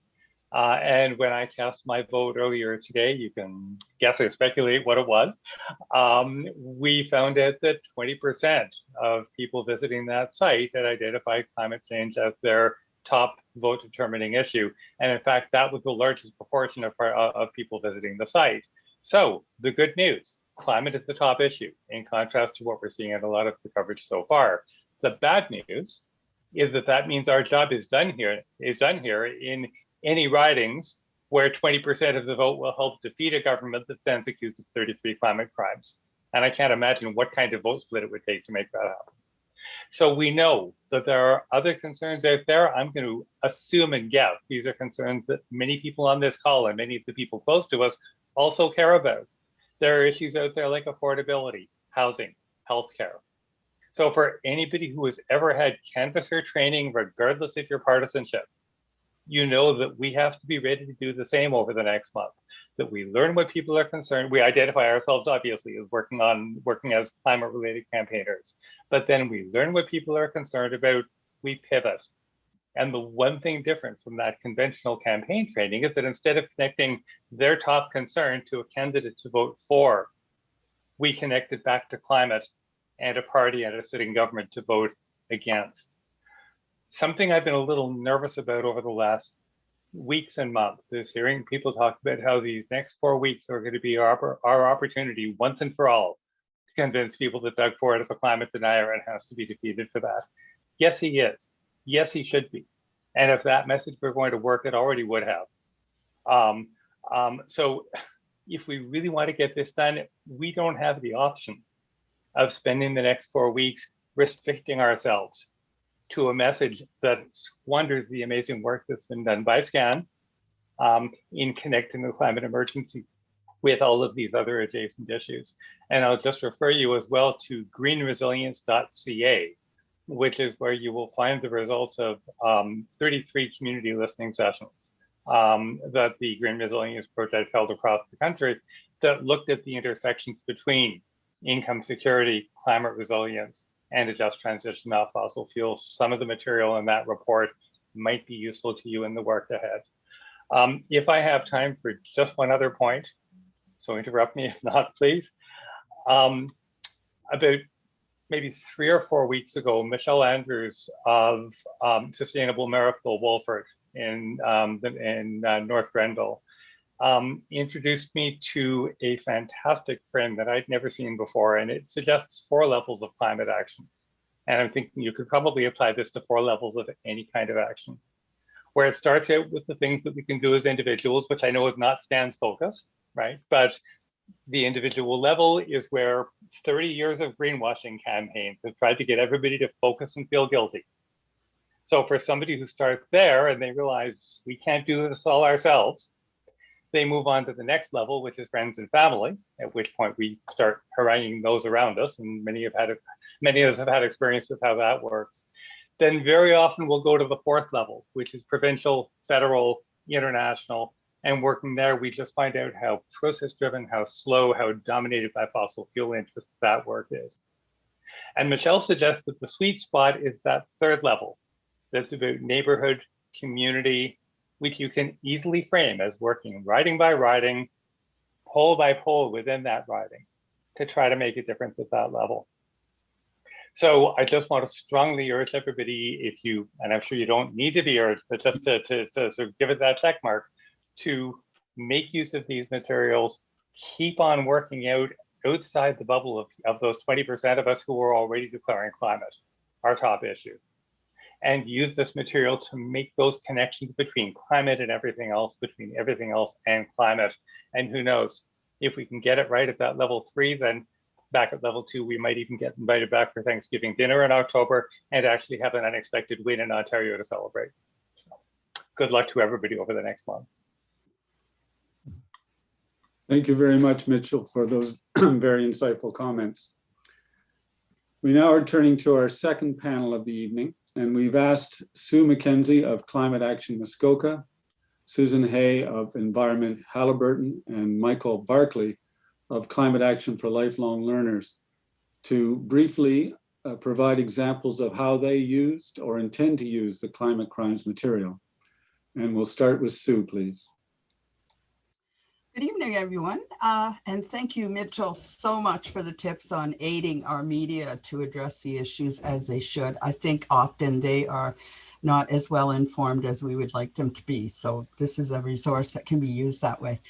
And when I cast my vote earlier today, you can guess or speculate what it was. We found out that 20% of people visiting that site had identified climate change as their top vote determining issue. And in fact, that was the largest proportion of people visiting the site. So the good news, climate is the top issue in contrast to what we're seeing in a lot of the coverage so far. The bad news is that means our job is done here in any ridings where 20% of the vote will help defeat a government that stands accused of 33 climate crimes. And I can't imagine what kind of vote split it would take to make that happen. So we know that there are other concerns out there. I'm going to assume and guess these are concerns that many people on this call and many of the people close to us also care about. There are issues out there like affordability, housing, healthcare. So for anybody who has ever had canvasser training, regardless of your partisanship, you know that we have to be ready to do the same over the next month, that we learn what people are concerned. We identify ourselves obviously as working as climate related campaigners, but then we learn what people are concerned about, we pivot. And the one thing different from that conventional campaign training is that instead of connecting their top concern to a candidate to vote for, we connect it back to climate and a party and a sitting government to vote against. Something I've been a little nervous about over the last weeks and months is hearing people talk about how these next 4 weeks are going to be our opportunity once and for all to convince people that Doug Ford is a climate denier and has to be defeated for that. Yes, he is. Yes, he should be. And if that message were going to work, it already would have. So if we really want to get this done, we don't have the option of spending the next 4 weeks restricting ourselves to a message that squanders the amazing work that's been done by SCAN in connecting the climate emergency with all of these other adjacent issues. And I'll just refer you as well to greenresilience.ca, which is where you will find the results of 33 community listening sessions that the Green Resilience Project held across the country that looked at the intersections between income security, climate resilience, and a just transition off fossil fuels. Some of the material in that report might be useful to you in the work ahead. If I have time for just one other point, so interrupt me if not, please. About maybe 3 or 4 weeks ago, Michelle Andrews of Sustainable Merrifield Wolford in North Grenville introduced me to a fantastic friend that I'd never seen before, and it suggests 4 levels of climate action. And I'm thinking you could probably apply this to 4 levels of any kind of action, where it starts out with the things that we can do as individuals, which I know is not Stan's focus, right? But the individual level is where 30 years of greenwashing campaigns have tried to get everybody to focus and feel guilty. So for somebody who starts there and they realize we can't do this all ourselves, they move on to the next level, which is friends and family, at which point we start haranguing those around us. And many of us have had experience with how that works. Then very often we'll go to the 4th level, which is provincial, federal, international. And working there, we just find out how process driven, how slow, how dominated by fossil fuel interests that work is. And Michelle suggests that the sweet spot is that 3rd level. That's about neighborhood, community, which you can easily frame as working riding by riding, poll by poll within that riding to try to make a difference at that level. So I just want to strongly urge everybody, if you, and I'm sure you don't need to be urged, but just to sort of give it that check mark, to make use of these materials, keep on working out outside the bubble of those 20% of us who are already declaring climate our top issue, and use this material to make those connections between climate and everything else, between everything else and climate. And who knows, if we can get it right at that level 3, then back at level 2, we might even get invited back for Thanksgiving dinner in October and actually have an unexpected win in Ontario to celebrate. So, good luck to everybody over the next month. Thank you very much, Mitchell, for those very insightful comments. We now are turning to our second panel of the evening, and we've asked Sue McKenzie of Climate Action Muskoka, Susan Hay of Environment Halliburton, and Michael Barkley of Climate Action for Lifelong Learners to briefly provide examples of how they used or intend to use the climate crimes material. And we'll start with Sue, please. Good evening, everyone. And thank you, Mitchell, so much for the tips on aiding our media to address the issues as they should. I think often they are not as well informed as we would like them to be. So this is a resource that can be used that way.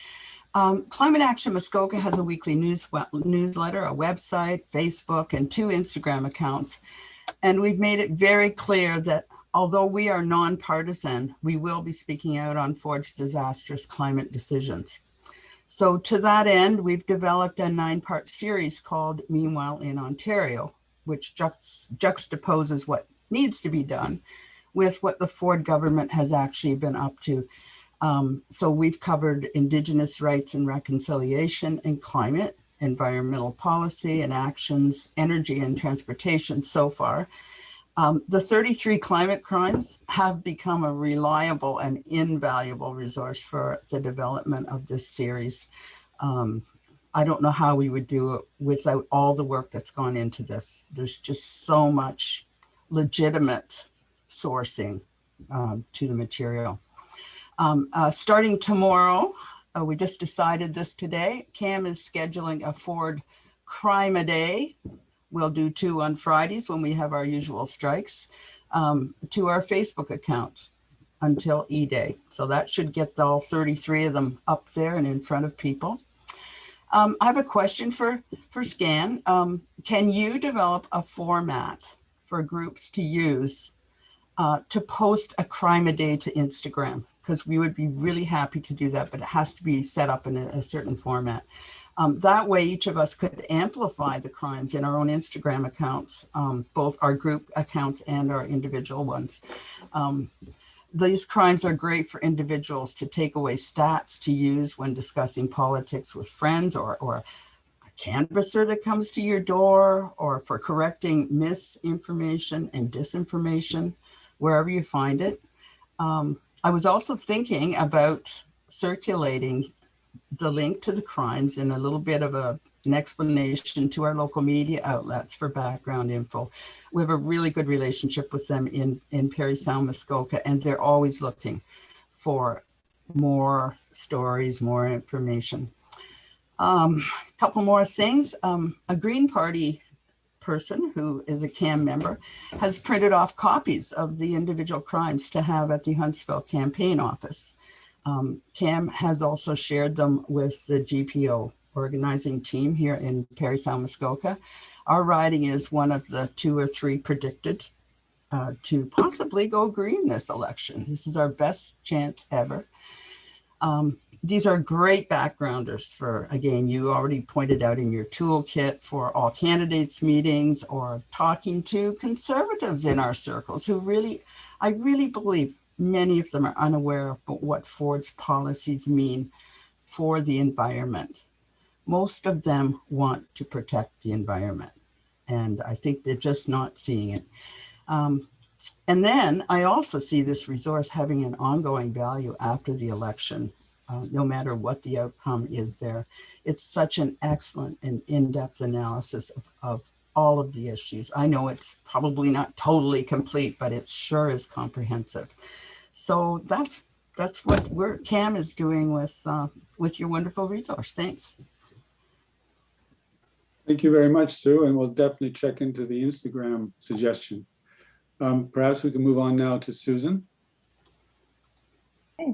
Climate Action Muskoka has a weekly newsletter, a website, Facebook, and 2 Instagram accounts. And we've made it very clear that although we are nonpartisan, we will be speaking out on Ford's disastrous climate decisions. So to that end, we've developed a 9-part series called Meanwhile in Ontario, which juxtaposes what needs to be done with what the Ford government has actually been up to. So we've covered Indigenous rights and reconciliation and climate, environmental policy and actions, energy and transportation so far. The 33 climate crimes have become a reliable and invaluable resource for the development of this series. I don't know how we would do it without all the work that's gone into this. There's just so much legitimate sourcing to the material. Starting tomorrow, we just decided this today, CAM is scheduling a Ford Crime a Day. We'll do 2 on Fridays when we have our usual strikes, to our Facebook account until E-Day. So that should get all 33 of them up there and in front of people. I have a question for SCAN. Can you develop a format for groups to use to post a crime a day to Instagram? Because we would be really happy to do that, but it has to be set up in a certain format. That way, each of us could amplify the crimes in our own Instagram accounts, both our group accounts and our individual ones. These crimes are great for individuals to take away stats to use when discussing politics with friends, or a canvasser that comes to your door, or for correcting misinformation and disinformation, wherever you find it. I was also thinking about circulating the link to the crimes and a little bit of an explanation to our local media outlets for background info. We have a really good relationship with them in Parry Sound, Muskoka, and they're always looking for more stories, more information. A couple more things. A Green Party person who is a CAM member has printed off copies of the individual crimes to have at the Huntsville campaign office. CAM has also shared them with the GPO organizing team here in Parry Sound, Muskoka. Our riding is one of the 2 or 3 predicted to possibly go green this election. This is our best chance ever. These are great backgrounders for, again, you already pointed out in your toolkit for all candidates meetings or talking to conservatives in our circles who I really believe many of them are unaware of what Ford's policies mean for the environment. Most of them want to protect the environment, and I think they're just not seeing it. And then I also see this resource having an ongoing value after the election, no matter what the outcome is there. It's such an excellent and in-depth analysis of all of the issues. I know it's probably not totally complete, but it sure is comprehensive. So that's what CAM is doing with your wonderful resource. Thanks. Thank you very much, Sue, and we'll definitely check into the Instagram suggestion. Perhaps we can move on now to Susan. Okay.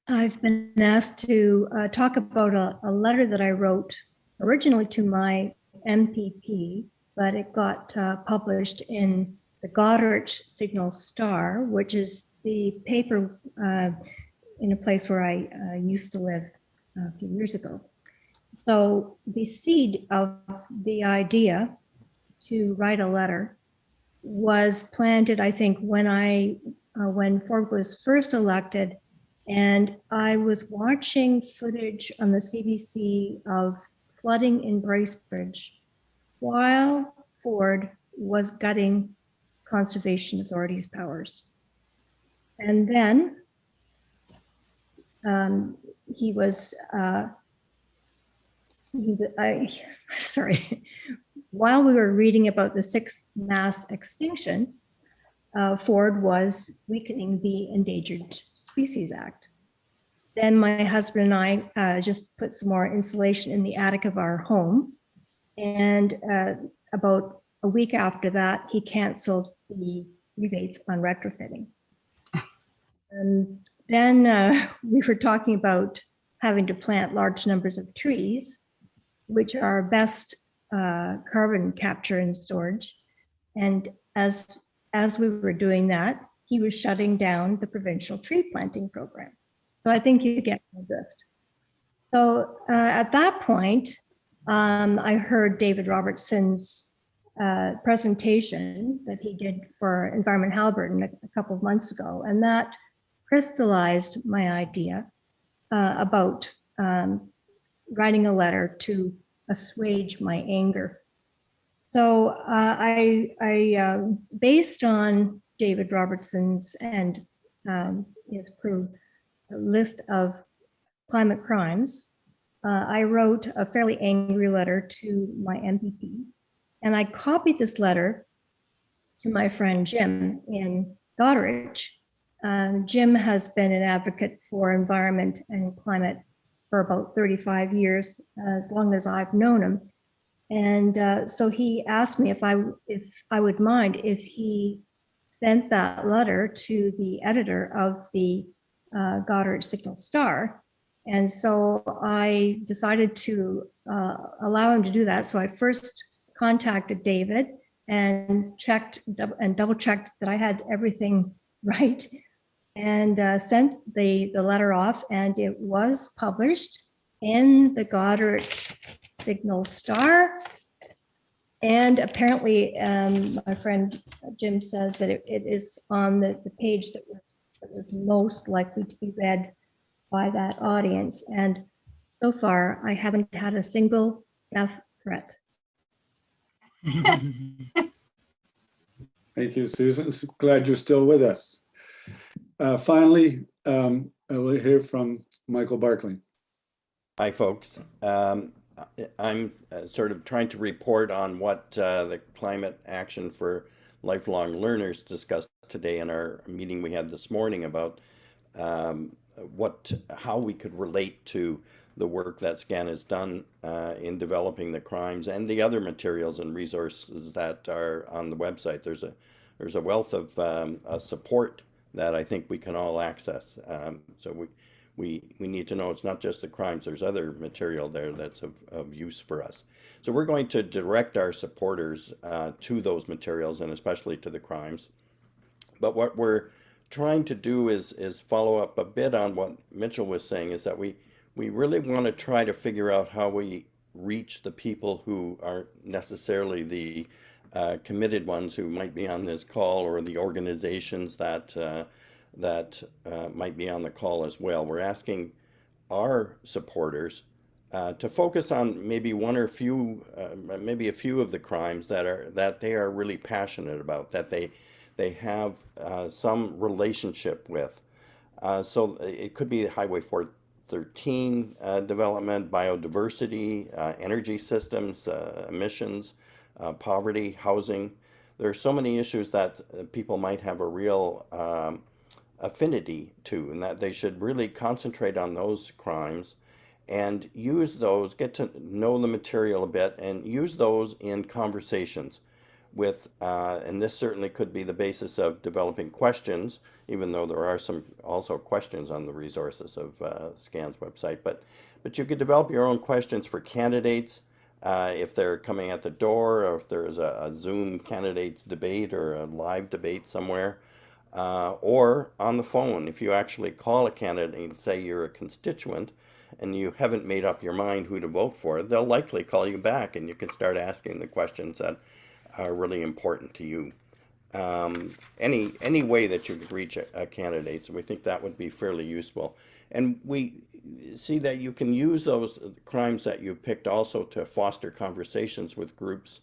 I've been asked to talk about a letter that I wrote originally to my MPP, but it got published in the Goddard Signal Star, which is the paper in a place where I used to live a few years ago. So the seed of the idea to write a letter was planted, I think, when Ford was first elected, and I was watching footage on the CBC of flooding in Bracebridge while Ford was gutting Conservation Authority's powers. And then he was, sorry, while we were reading about the sixth mass extinction, Ford was weakening the Endangered Species Act. Then my husband and I just put some more insulation in the attic of our home. And about a week after that, he canceled the rebates on retrofitting. Then we were talking about having to plant large numbers of trees, which are best carbon capture and storage. And as we were doing that, he was shutting down the provincial tree planting program. So I think you get the drift. So at that point, I heard David Robertson's presentation that he did for Environment Haliburton a couple of months ago, and that crystallized my idea about writing a letter to assuage my anger. So I based on David Robertson's and his crew list of climate crimes, I wrote a fairly angry letter to my MPP, and I copied this letter to my friend Jim in Goderich. Jim has been an advocate for environment and climate for about 35 years, as long as I've known him. And so he asked me if I would mind if he sent that letter to the editor of the Goddard Signal Star. And so I decided to allow him to do that. So I first contacted David and double checked that I had everything right, and sent the letter off, and it was published in the Goddard Signal Star. And apparently my friend Jim says that it is on the page that was most likely to be read by that audience. And so far, I haven't had a single death threat. Thank you, Susan. Glad you're still with us. Finally, we'll hear from Michael Barclay. Hi, folks. I'm sort of trying to report on what the Climate Action for Lifelong Learners discussed today in our meeting we had this morning about how we could relate to the work that SCAN has done in developing the crimes and the other materials and resources that are on the website. There's a wealth of support that I think we can all access. So we need to know it's not just the crimes, there's other material there that's of use for us. So we're going to direct our supporters to those materials, and especially to the crimes. But what we're trying to do is follow up a bit on what Mitchell was saying, is that we really want to try to figure out how we reach the people who aren't necessarily the committed ones who might be on this call, or the organizations that might be on the call as well. We're asking our supporters to focus on maybe one or few, maybe a few of the crimes that they are really passionate about, that they have some relationship with. So it could be Highway 413 development, biodiversity, energy systems, emissions, poverty, housing. There are so many issues that people might have a real affinity to, and that they should really concentrate on those crimes and use those, get to know the material a bit, and use those in conversations with, and this certainly could be the basis of developing questions, even though there are some also questions on the resources of SCAN's website, but you could develop your own questions for candidates, if they're coming at the door, or if there's a Zoom candidates debate or a live debate somewhere, or on the phone. If you actually call a candidate and say you're a constituent and you haven't made up your mind who to vote for, they'll likely call you back and you can start asking the questions that are really important to you. Any way that you could reach a candidate, so we think that would be fairly useful. And we see that you can use those crimes that you picked also to foster conversations with groups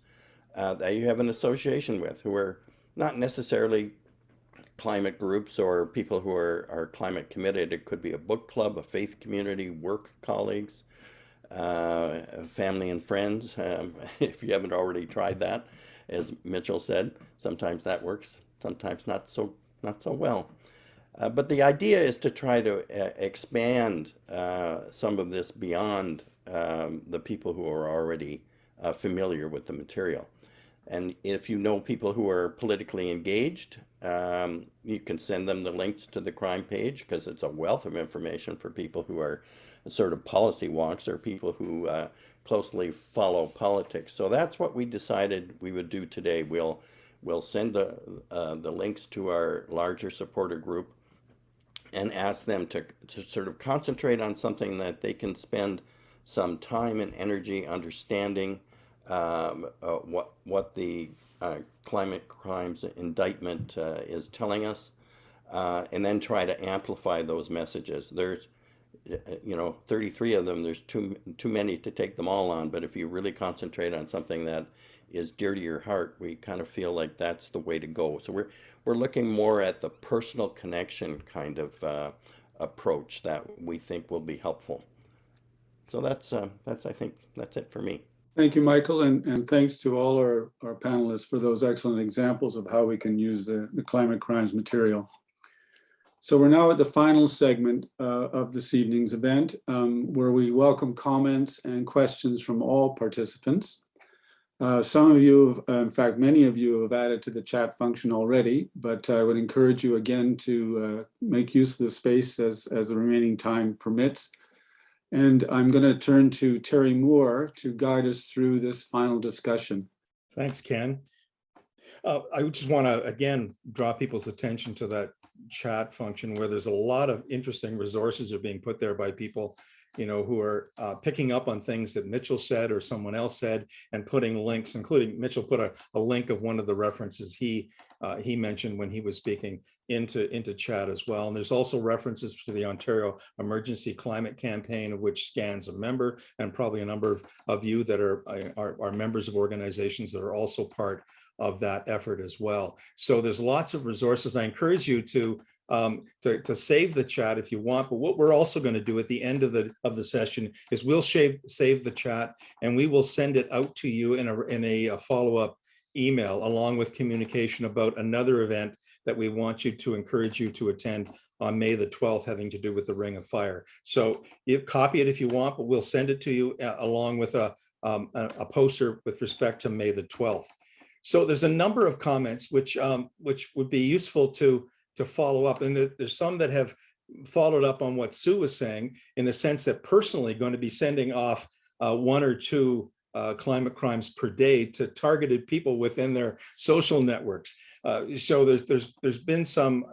that you have an association with, who are not necessarily climate groups or people who are climate committed. It could be a book club, a faith community, work colleagues, family and friends. If you haven't already tried that, as Mitchell said, sometimes that works, sometimes not so well. But the idea is to try to expand some of this beyond the people who are already familiar with the material. And if you know people who are politically engaged, you can send them the links to the crime page, because it's a wealth of information for people who are sort of policy wonks or people who closely follow politics. So that's what we decided we would do today. We'll send the links to our larger supporter group and ask them to sort of concentrate on something that they can spend some time and energy understanding, what the climate crimes indictment is telling us, and then try to amplify those messages. There's 33 of them. There's too many to take them all on, but if you really concentrate on something that is dear to your heart, we kind of feel like that's the way to go. So we're looking more at the personal connection kind of approach that we think will be helpful. So that's I think that's it for me. Thank you, Michael, and thanks to all our panelists for those excellent examples of how we can use the climate crimes material. So we're now at the final segment of this evening's event, where we welcome comments and questions from all participants. Some of you, in fact, many of you have added to the chat function already, but I would encourage you again to make use of the space as the remaining time permits. And I'm going to turn to Terry Moore to guide us through this final discussion. Thanks, Ken. I just want to, again, draw people's attention to that chat function, where there's a lot of interesting resources are being put there by people, who are picking up on things that Mitchell said or someone else said, and putting links, including Mitchell put a link of one of the references he mentioned when he was speaking into chat as well. And there's also references to the Ontario Emergency Climate Campaign, of which SCAN's a member, and probably a number of you that are members of organizations that are also part of that effort as well. So there's lots of resources. I encourage you to save the chat if you want, but what we're also going to do at the end of the session is we'll save the chat, and we will send it out to you in a follow-up email, along with communication about another event that we want you to encourage you to attend on May the 12th, having to do with the Ring of Fire. So you copy it if you want, but we'll send it to you along with a poster with respect to May the 12th. So there's a number of comments which would be useful to follow up, and there's some that have followed up on what Sue was saying, in the sense that personally going to be sending off 1 or 2 climate crimes per day to targeted people within their social networks. So there's been some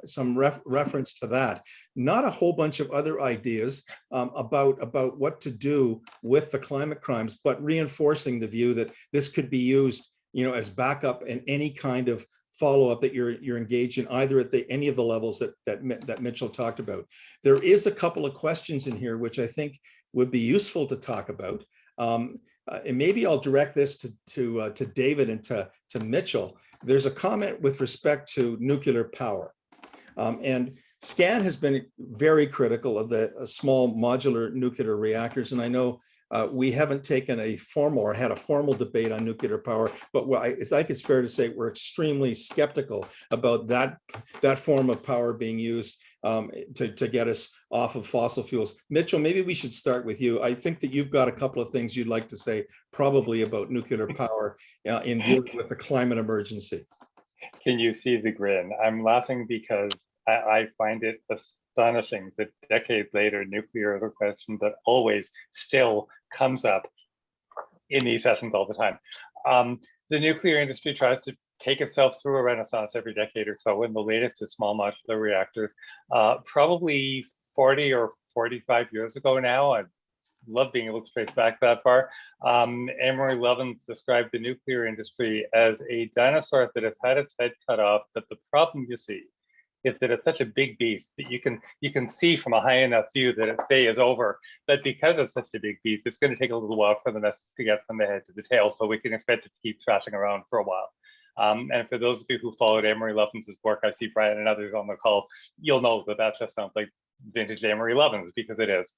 reference to that. Not a whole bunch of other ideas about what to do with the climate crimes, but reinforcing the view that this could be used, as backup in any kind of follow-up that you're engaged in, either at any of the levels that Mitchell talked about. There is a couple of questions in here which I think would be useful to talk about. And maybe I'll direct this to David and to Mitchell. There's a comment with respect to nuclear power. And SCAN has been very critical of the small modular nuclear reactors. And I know we haven't taken a formal or had a formal debate on nuclear power, but I think it's fair to say we're extremely skeptical about that form of power being used to get us off of fossil fuels. Mitchell, maybe we should start with you. I think that you've got a couple of things you'd like to say probably about nuclear power in dealing with the climate emergency. Can you see the grin? I'm laughing because I find it astonishing that decades later, nuclear is a question that always still comes up in these sessions all the time. The nuclear industry tries to take itself through a renaissance every decade or so, and the latest is small modular reactors. Probably 40 or 45 years ago now, I love being able to trace back that far, Amory Lovins described the nuclear industry as a dinosaur that has had its head cut off, but the problem you see is that it's such a big beast that you can see from a high enough view that its day is over. But because it's such a big beast, it's going to take a little while for the message to get from the head to the tail. So we can expect it to keep thrashing around for a while. And for those of you who followed Amory Lovins' work, I see Brian and others on the call, you'll know that that just sounds like vintage Amory Lovins, because it is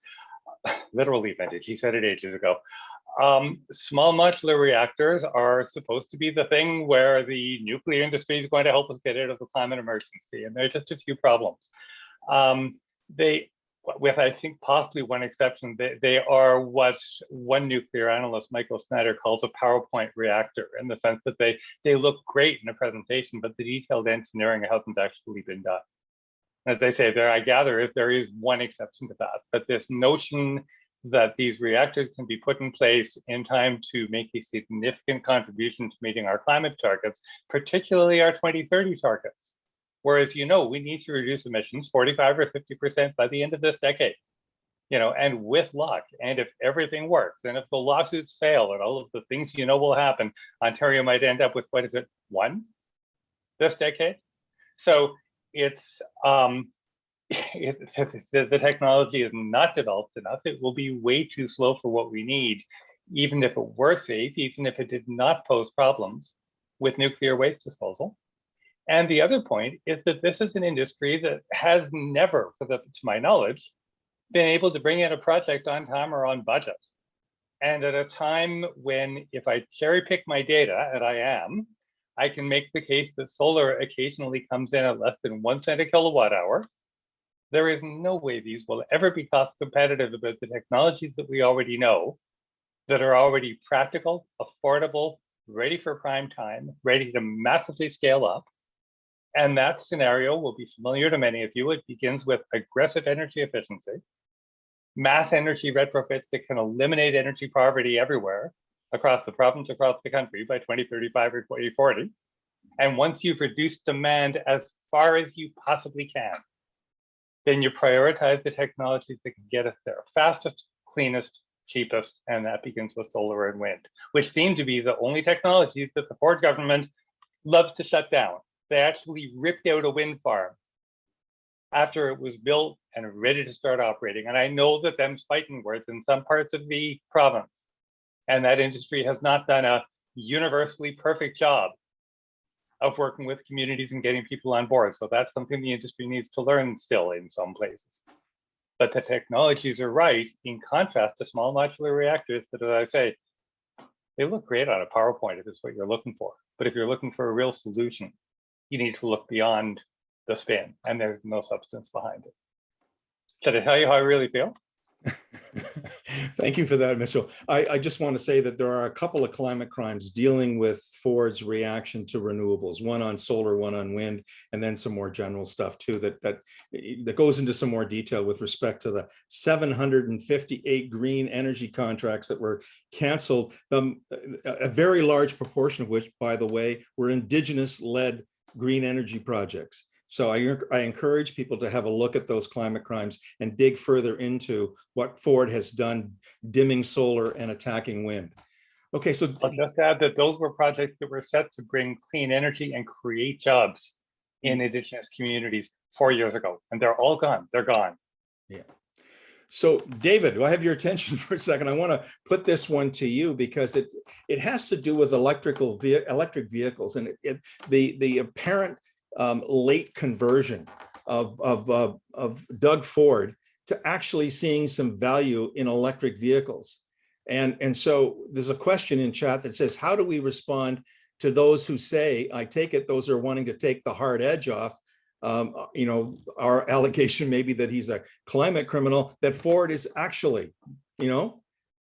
literally vintage. He said it ages ago. Small modular reactors are supposed to be the thing where the nuclear industry is going to help us get out of the climate emergency. And there are just a few problems. They, with I think possibly one exception, they are what one nuclear analyst, Michael Snyder, calls a PowerPoint reactor, in the sense that they look great in a presentation, but the detailed engineering hasn't actually been done. As they say there, I gather there is one exception to that, but this notion that these reactors can be put in place in time to make a significant contribution to meeting our climate targets, particularly our 2030 targets. Whereas, you know, we need to reduce emissions 45 or 50% by the end of this decade, you know, and with luck, and if everything works, and if the lawsuits fail and all of the things you know will happen, Ontario might end up with, what is it, 1 this decade? So it's, the technology is not developed enough. It will be way too slow for what we need, even if it were safe, even if it did not pose problems with nuclear waste disposal. And the other point is that this is an industry that has never, to my knowledge, been able to bring in a project on time or on budget. And at a time when, if I cherry pick my data, and I am, I can make the case that solar occasionally comes in at less than 1 cent a kilowatt hour. There is no way these will ever be cost competitive about the technologies that we already know, that are already practical, affordable, ready for prime time, ready to massively scale up. And that scenario will be familiar to many of you. It begins with aggressive energy efficiency, mass energy retrofits that can eliminate energy poverty everywhere across the province, across the country by 2035 or 2040. And once you've reduced demand as far as you possibly can, then you prioritize the technologies that can get us there fastest, cleanest, cheapest, and that begins with solar and wind, which seem to be the only technologies that the Ford government loves to shut down. They actually ripped out a wind farm after it was built and ready to start operating. And I know that them's fighting words in some parts of the province, and that industry has not done a universally perfect job of working with communities and getting people on board. So that's something the industry needs to learn still in some places. But the technologies are right, in contrast to small modular reactors that, as I say, they look great on a PowerPoint if it's what you're looking for. But if you're looking for a real solution, you need to look beyond the spin, and there's no substance behind it. Should I tell you how I really feel? Thank you for that, Mitchell. I just want to say that there are a couple of climate crimes dealing with Ford's reaction to renewables, one on solar, one on wind, and then some more general stuff too that goes into some more detail with respect to the 758 green energy contracts that were canceled, a very large proportion of which, by the way, were Indigenous-led green energy projects. So I encourage people to have a look at those climate crimes and dig further into what Ford has done, dimming solar and attacking wind. Okay, so I'll just add that those were projects that were set to bring clean energy and create jobs in Indigenous communities 4 years ago, and they're all gone. They're gone. Yeah. So David, do I have your attention for a second? I want to put this one to you because it has to do with electric vehicles and the apparent late conversion of Doug Ford to actually seeing some value in electric vehicles. And so there's a question in chat that says, how do we respond to those who say, I take it those are wanting to take the hard edge off? You know, our allegation may be that he's a climate criminal, that Ford is actually, you know,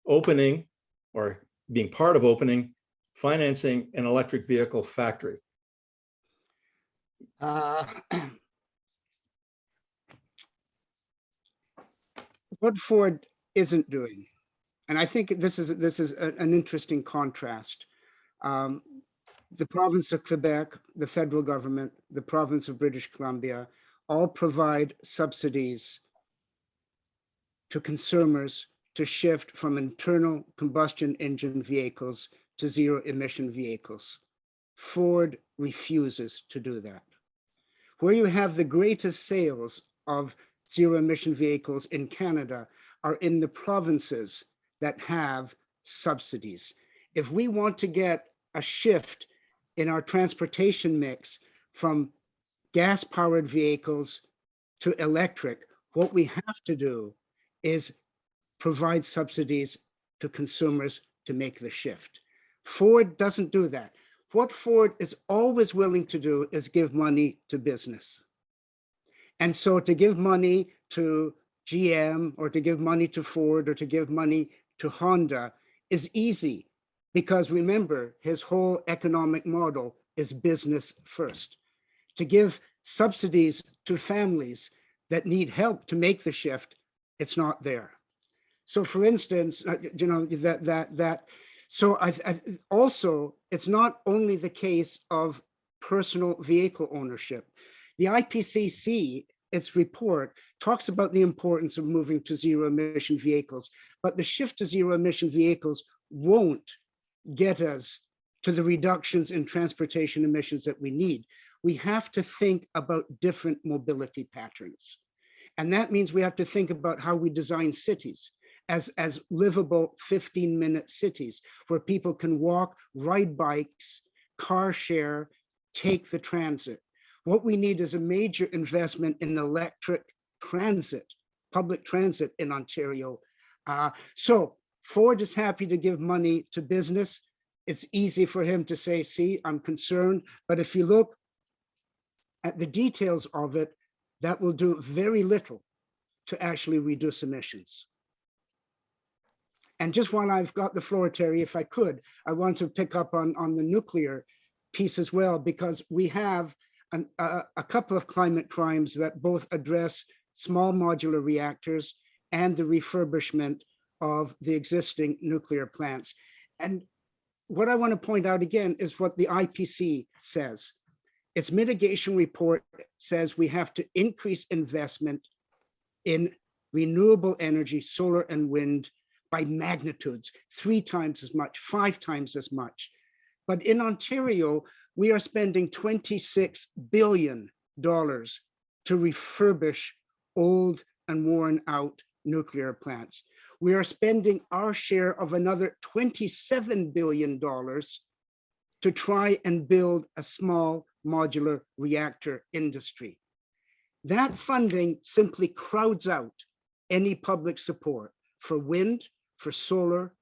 opening or being part of opening, financing an electric vehicle factory. What Ford isn't doing, And I think this is an interesting contrast. The province of Quebec, the federal government, the province of British Columbia, all provide subsidies to consumers to shift from internal combustion engine vehicles to zero emission vehicles. Ford refuses to do that. Where you have the greatest sales of zero emission vehicles in Canada are in the provinces that have subsidies. If we want to get a shift in our transportation mix from gas powered vehicles to electric, what we have to do is provide subsidies to consumers to make the shift. Ford doesn't do that. What Ford is always willing to do is give money to business. And so to give money to GM or to give money to Ford or to give money to Honda is easy, because remember, his whole economic model is business first. To give subsidies to families that need help to make the shift, it's not there. So for instance, you know, so also, it's not only the case of personal vehicle ownership. The IPCC, its report, talks about the importance of moving to zero emission vehicles, but the shift to zero emission vehicles won't get us to the reductions in transportation emissions that we need. We have to think about different mobility patterns. And that means we have to think about how we design cities as livable 15-minute cities where people can walk, ride bikes, car share, take the transit. What we need is a major investment in electric transit, public transit in Ontario. So Ford is happy to give money to business. It's easy for him to say, see, I'm concerned. But if you look at the details of it, that will do very little to actually reduce emissions. And just while I've got the floor, Terry, if I could, I want to pick up on the nuclear piece as well, because we have a couple of climate crimes that both address small modular reactors and the refurbishment of the existing nuclear plants. And what I want to point out again is what the IPCC says. Its mitigation report says we have to increase investment in renewable energy, solar and wind, by magnitudes, 3 times as much, 5 times as much. But in Ontario, we are spending $26 billion to refurbish old and worn out nuclear plants. We are spending our share of another $27 billion to try and build a small modular reactor industry. That funding simply crowds out any public support for wind, for solar,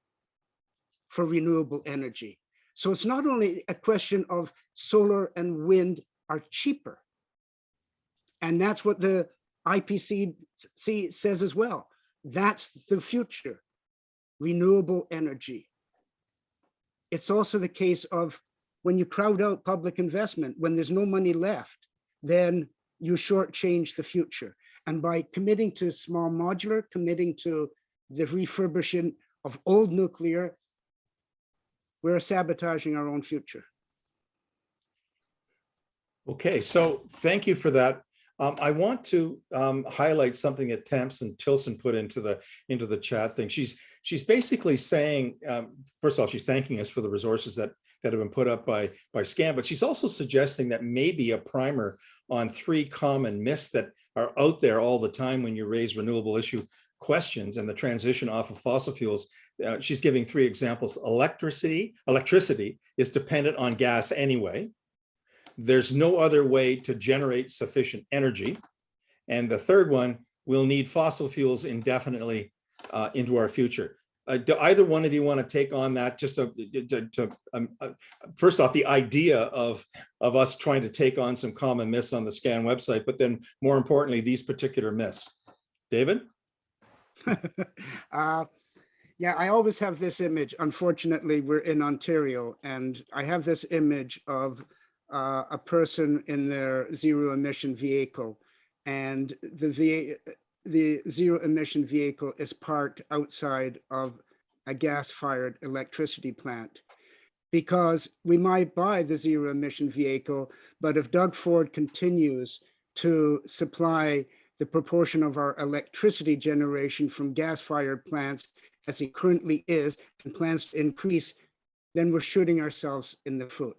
for renewable energy. So it's not only a question of solar and wind are cheaper, and that's what the IPCC says as well. That's the future, renewable energy. It's also the case of when you crowd out public investment, when there's no money left, then you shortchange the future. And by committing to small modular, committing to the refurbishing of old nuclear, we're sabotaging our own future. Okay, so thank you for that. I want to highlight something that Tamsin Tilson put into the chat thing. She's basically saying, first of all, she's thanking us for the resources that have been put up by SCAN, but she's also suggesting that maybe a primer on 3 common myths that are out there all the time when you raise renewable issue questions and the transition off of fossil fuels. She's giving 3 examples. Electricity is dependent on gas anyway. There's no other way to generate sufficient energy. And the third one, we'll need fossil fuels indefinitely into our future. Do either one of you want to take on that? Just first off, the idea of us trying to take on some common myths on the SCAN website, but then more importantly, these particular myths. David? Yeah, I always have this image. Unfortunately, we're in Ontario, and I have this image of a person in their zero emission vehicle, and the zero emission vehicle is parked outside of a gas-fired electricity plant. Because we might buy the zero emission vehicle, but if Doug Ford continues to supply the proportion of our electricity generation from gas-fired plants as he currently is and plans to increase, then we're shooting ourselves in the foot.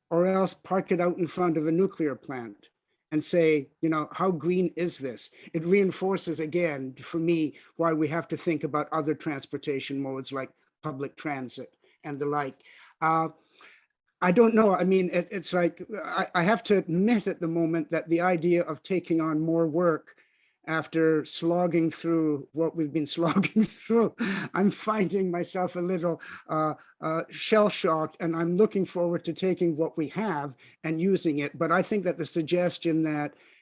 Or else park it out in front of a nuclear plant and say, you know, how green is this? It reinforces again, for me, why we have to think about other transportation modes like public transit and the like. I don't know. I mean, it's like, I have to admit at the moment that the idea of taking on more work after slogging through what we've been slogging through, I'm finding myself a little shell-shocked, and I'm looking forward to taking what we have and using it. But I think that the suggestion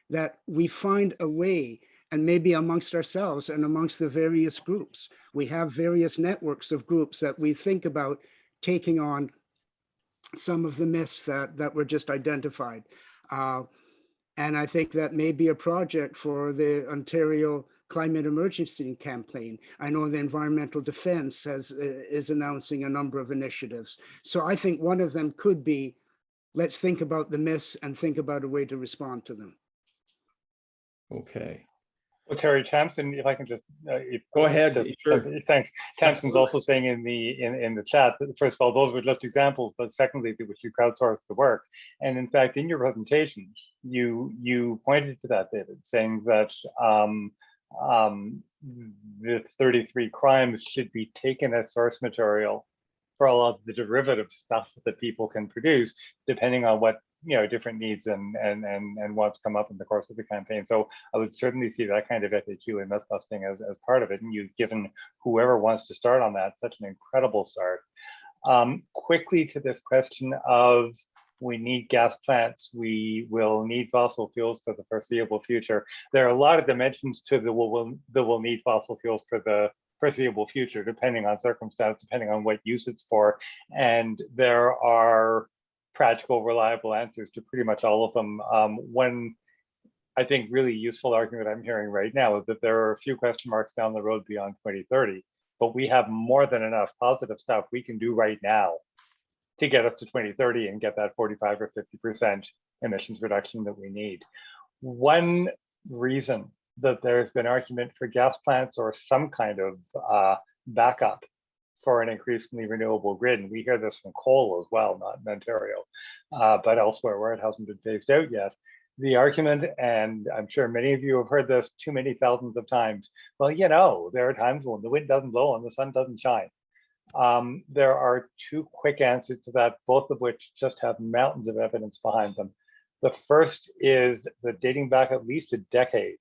that we find a way, and maybe amongst ourselves and amongst the various groups, we have various networks of groups that we think about taking on some of the myths that were just identified. And I think that may be a project for the Ontario Climate Emergency Campaign. I know the Environmental Defence is announcing a number of initiatives. So I think one of them could be, let's think about the myths and think about a way to respond to them. Okay. Well, Terry Tamsin, if I can just Go ahead. Sure. Thanks. Tamsin's Absolutely. also saying in the chat that first of all, those were just examples, but secondly, that you crowdsource the work. And in fact, in your presentation, you pointed to that, David, saying that the 33 crimes should be taken as source material for all of the derivative stuff that people can produce, depending on what different needs and what's come up in the course of the campaign. So I would certainly see that kind of FAQ and myth busting as part of it. And you've given whoever wants to start on that such an incredible start. Quickly to this question of we need gas plants, we will need fossil fuels for the foreseeable future. There are a lot of dimensions to the we'll need fossil fuels for the foreseeable future, depending on circumstance, depending on what use it's for. And there are practical, reliable answers to pretty much all of them. One, I think, really useful argument I'm hearing right now is that there are a few question marks down the road beyond 2030, but we have more than enough positive stuff we can do right now to get us to 2030 and get that 45 or 50% emissions reduction that we need. One reason that there's been argument for gas plants or some kind of backup for an increasingly renewable grid, and we hear this from coal as well, not in Ontario, but elsewhere where it hasn't been phased out yet. The argument, and I'm sure many of you have heard this too many thousands of times, well, there are times when the wind doesn't blow and the sun doesn't shine. There are two quick answers to that, both of which just have mountains of evidence behind them. The first is that dating back at least a decade,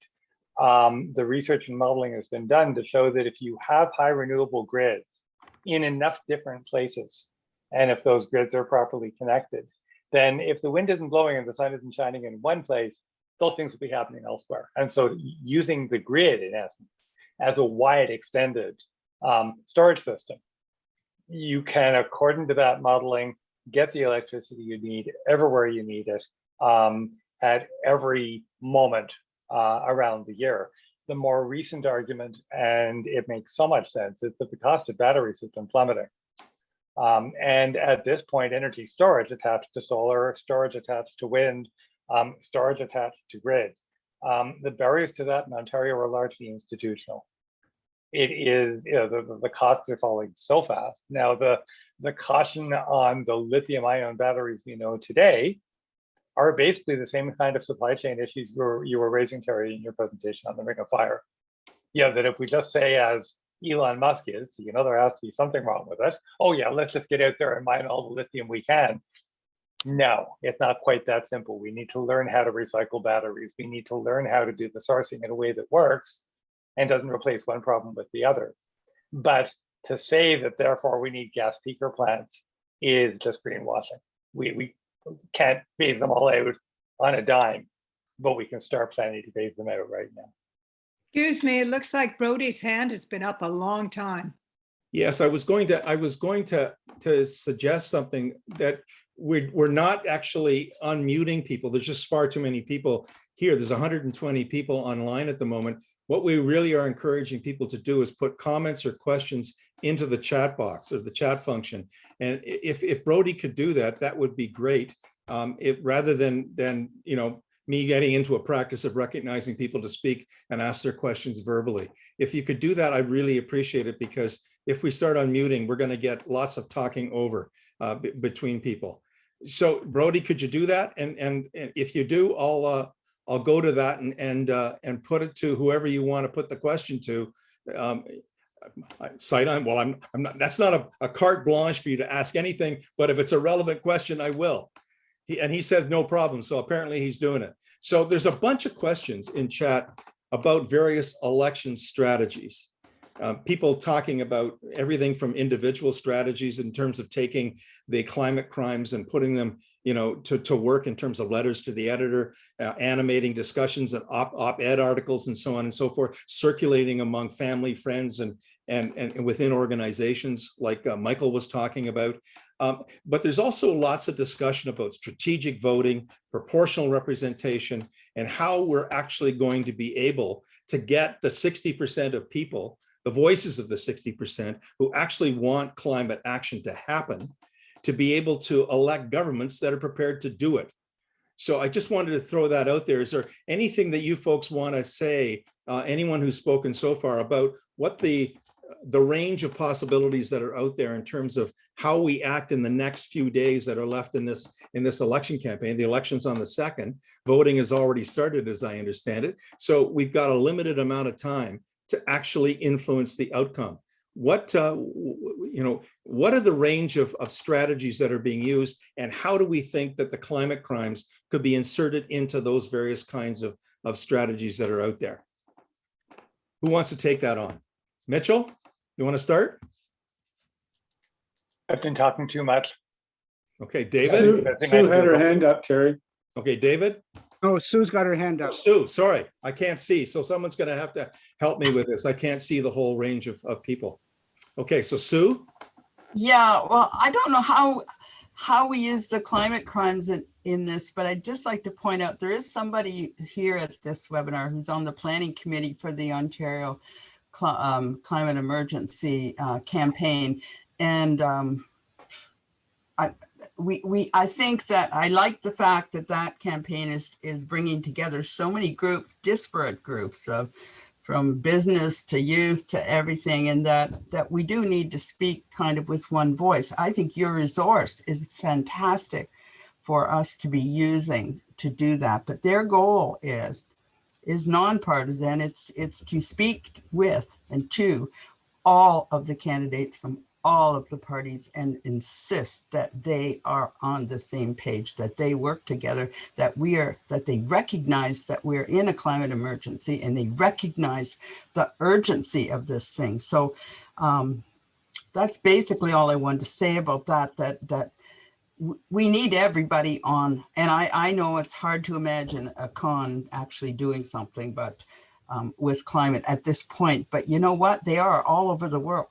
the research and modeling has been done to show that if you have high renewable grids in enough different places, and if those grids are properly connected, then if the wind isn't blowing and the sun isn't shining in one place, those things will be happening elsewhere. And so using the grid, in essence, as a wide extended storage system, you can, according to that modeling, get the electricity you need everywhere you need it at every moment around the year. The more recent argument, and it makes so much sense, is that the cost of batteries has been plummeting. And at this point, energy storage attached to solar, storage attached to wind, storage attached to grid. The barriers to that in Ontario are largely institutional. It is, the costs are falling so fast. Now, the caution on the lithium ion batteries we know today are basically the same kind of supply chain issues you were raising, Terry, in your presentation on the Ring of Fire. That if we just say, as Elon Musk is, there has to be something wrong with it. Oh yeah, let's just get out there and mine all the lithium we can. No, it's not quite that simple. We need to learn how to recycle batteries. We need to learn how to do the sourcing in a way that works and doesn't replace one problem with the other. But to say that therefore we need gas peaker plants is just greenwashing. We can't phase them all out on a dime, but we can start planning to phase them out right now. Excuse me, it looks like Brody's hand has been up a long time. Yes, I was going to suggest something, that we're not actually unmuting people. There's just far too many people here. There's 120 people online at the moment. what we really are encouraging people to do is put comments or questions into the chat box or the chat function. And if Brody could do that, that would be great. Rather than me getting into a practice of recognizing people to speak and ask their questions verbally. If you could do that, I'd really appreciate it, because if we start unmuting, we're going to get lots of talking over between people. So Brody, could you do that? And if you do, I'll go to that and put it to whoever you want to put the question to. Well, I'm not. That's not a carte blanche for you to ask anything. But if it's a relevant question, I will. He said no problem. So apparently he's doing it. So there's a bunch of questions in chat about various election strategies. People talking about everything from individual strategies in terms of taking the climate crimes and putting them, to work in terms of letters to the editor, animating discussions and op-ed articles and so on and so forth, circulating among family, friends, and within organizations like Michael was talking about. But there's also lots of discussion about strategic voting, proportional representation, and how we're actually going to be able to get the 60% of people, the voices of the 60% who actually want climate action to happen, to be able to elect governments that are prepared to do it. So I just wanted to throw that out there. Is there anything that you folks want to say, anyone who's spoken so far, about what the range of possibilities that are out there in terms of how we act in the next few days that are left in this election campaign? The election's on the 2nd. Voting has already started, as I understand it. So we've got a limited amount of time to actually influence the outcome. What are the range of strategies that are being used, and how do we think that the climate crimes could be inserted into those various kinds of strategies that are out there? Who wants to take that on? Mitchell, you want to start? I've been talking too much. Okay, David. Sue had her hand up, Terry. Okay, David. Oh, Sue's got her hand up. Sue, sorry, I can't see. So someone's going to have to help me with this. I can't see the whole range of people. Okay, so Sue. Yeah, well, I don't know how we use the climate crimes in this, but I'd just like to point out there is somebody here at this webinar who's on the planning committee for the Ontario climate emergency campaign. And I think that I like the fact that campaign is bringing together so many groups, disparate groups from business to youth to everything, and that we do need to speak kind of with one voice. I think your resource is fantastic for us to be using to do that. But their goal is nonpartisan. It's to speak with and to all of the candidates from all of the parties and insist that they are on the same page, that they work together, that they recognize that we're in a climate emergency, and they recognize the urgency of this thing. So that's basically all I wanted to say about that we need everybody on. And I know it's hard to imagine a con actually doing something, but with climate at this point, but you know what? They are all over the world.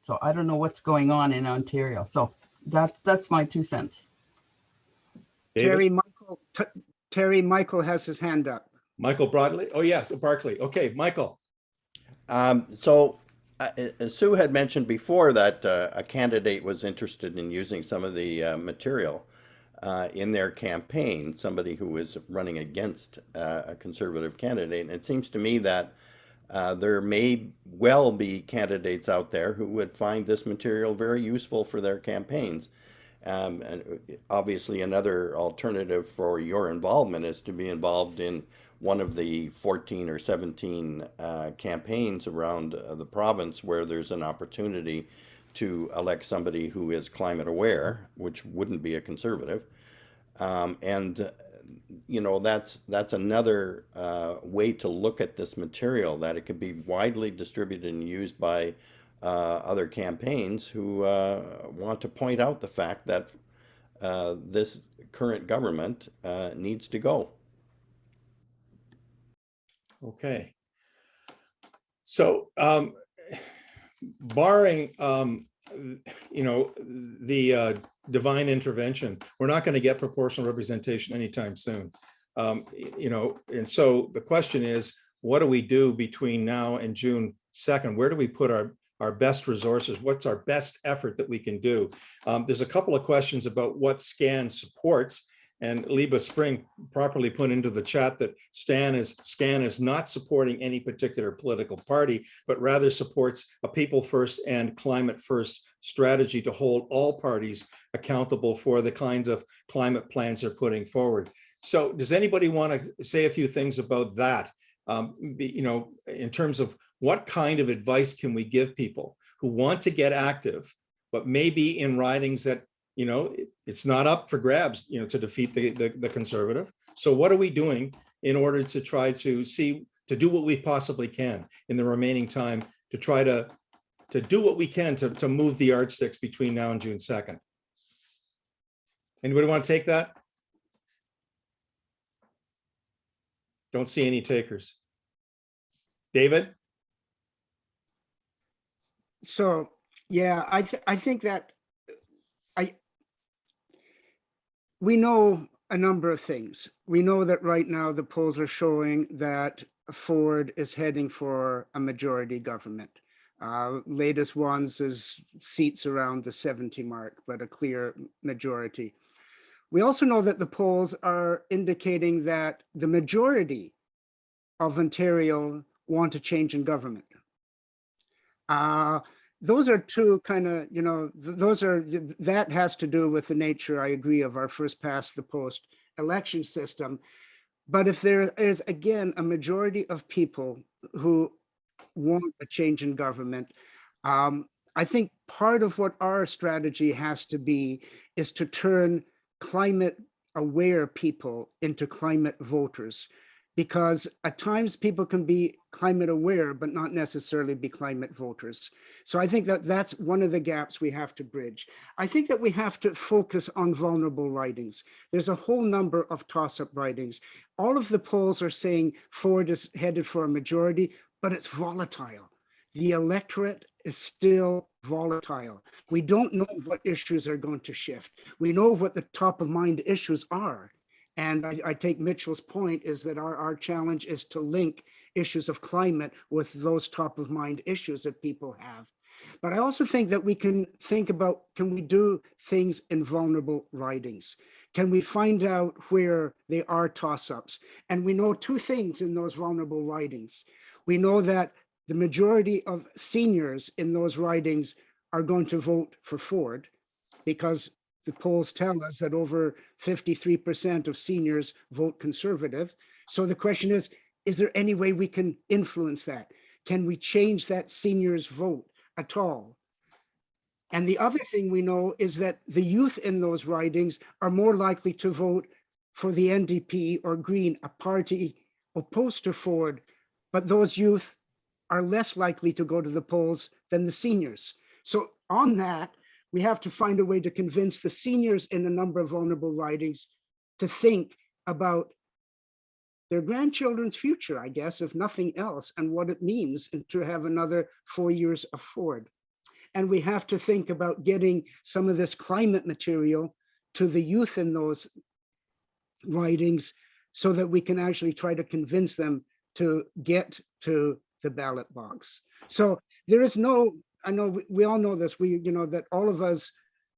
So I don't know what's going on in Ontario. So that's my 2 cents. David? Terry Michael has his hand up. Michael Broadley. Oh yes, Barclay. Okay, Michael. Sue had mentioned before that a candidate was interested in using some of the material in their campaign, somebody who was running against a conservative candidate. And it seems to me that there may well be candidates out there who would find this material very useful for their campaigns. And obviously another alternative for your involvement is to be involved in one of the 14 or 17 campaigns around the province where there's an opportunity to elect somebody who is climate aware, which wouldn't be a conservative. That's another way to look at this material, that it could be widely distributed and used by other campaigns who want to point out the fact that this current government needs to go. Okay. So barring, the divine intervention, we're not going to get proportional representation anytime soon. And so the question is, what do we do between now and June 2nd? Where do we put our best resources? What's our best effort that we can do? There's a couple of questions about what SCAN supports, and Liba Spring properly put into the chat that SCAN is not supporting any particular political party, but rather supports a people first and climate first strategy to hold all parties accountable for the kinds of climate plans they're putting forward. So does anybody want to say a few things about that? You know, in terms of what kind of advice can we give people who want to get active, but maybe in ridings that, you know, it's not up for grabs, you know, to defeat the Conservative. So what are we doing in order to try to do what we possibly can in the remaining time to try to do what we can to move the yardsticks between now and June 2nd? Anybody want to take that? Don't see any takers. David? So, yeah, I think that we know a number of things. We know that right now the polls are showing that Ford is heading for a majority government. Latest ones is seats around the 70 mark, but a clear majority. We also know that the polls are indicating that the majority of Ontario want a change in government. Those are two kind of, you know, that has to do with the nature, I agree, of our first past the post election system. But if there is, again, a majority of people who want a change in government, I think part of what our strategy has to be is to turn climate aware people into climate voters. Because at times people can be climate aware, but not necessarily be climate voters. So I think that that's one of the gaps we have to bridge. I think that we have to focus on vulnerable ridings. There's a whole number of toss-up ridings. All of the polls are saying Ford is headed for a majority, but it's volatile. The electorate is still volatile. We don't know what issues are going to shift. We know what the top of mind issues are. And I take Mitchell's point is that our challenge is to link issues of climate with those top of mind issues that people have. But I also think that we can think about, can we do things in vulnerable ridings? Can we find out where they are toss-ups? And we know two things in those vulnerable ridings. We know that the majority of seniors in those ridings are going to vote for Ford because the polls tell us that over 53% of seniors vote Conservative. So the question is there any way we can influence that? Can we change that seniors vote at all? And the other thing we know is that the youth in those ridings are more likely to vote for the NDP or Green, a party opposed to Ford, but those youth are less likely to go to the polls than the seniors. So on that, we have to find a way to convince the seniors in a number of vulnerable ridings to think about their grandchildren's future, I guess, if nothing else, and what it means to have another 4 years of Ford. And we have to think about getting some of this climate material to the youth in those ridings so that we can actually try to convince them to get to the ballot box. So there is no, I know we all know this, that all of us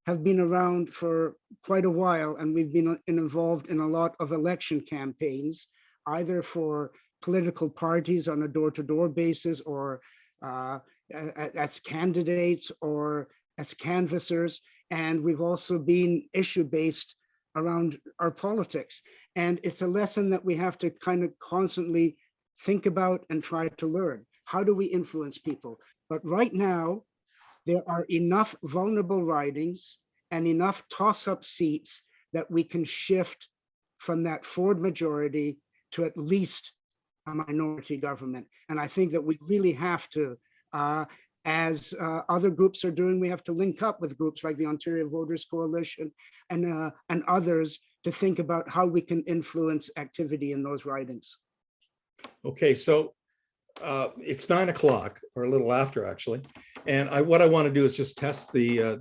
have been around for quite a while, and we've been involved in a lot of election campaigns, either for political parties on a door-to-door basis or as candidates or as canvassers. And we've also been issue-based around our politics. And it's a lesson that we have to kind of constantly think about and try to learn. How do we influence people? But right now, there are enough vulnerable ridings and enough toss-up seats that we can shift from that Ford majority to at least a minority government. And I think that we really have to, as other groups are doing, we have to link up with groups like the Ontario Voters Coalition and others to think about how we can influence activity in those ridings. Okay, so It's 9 o'clock or a little after actually. And what I want to do is just test the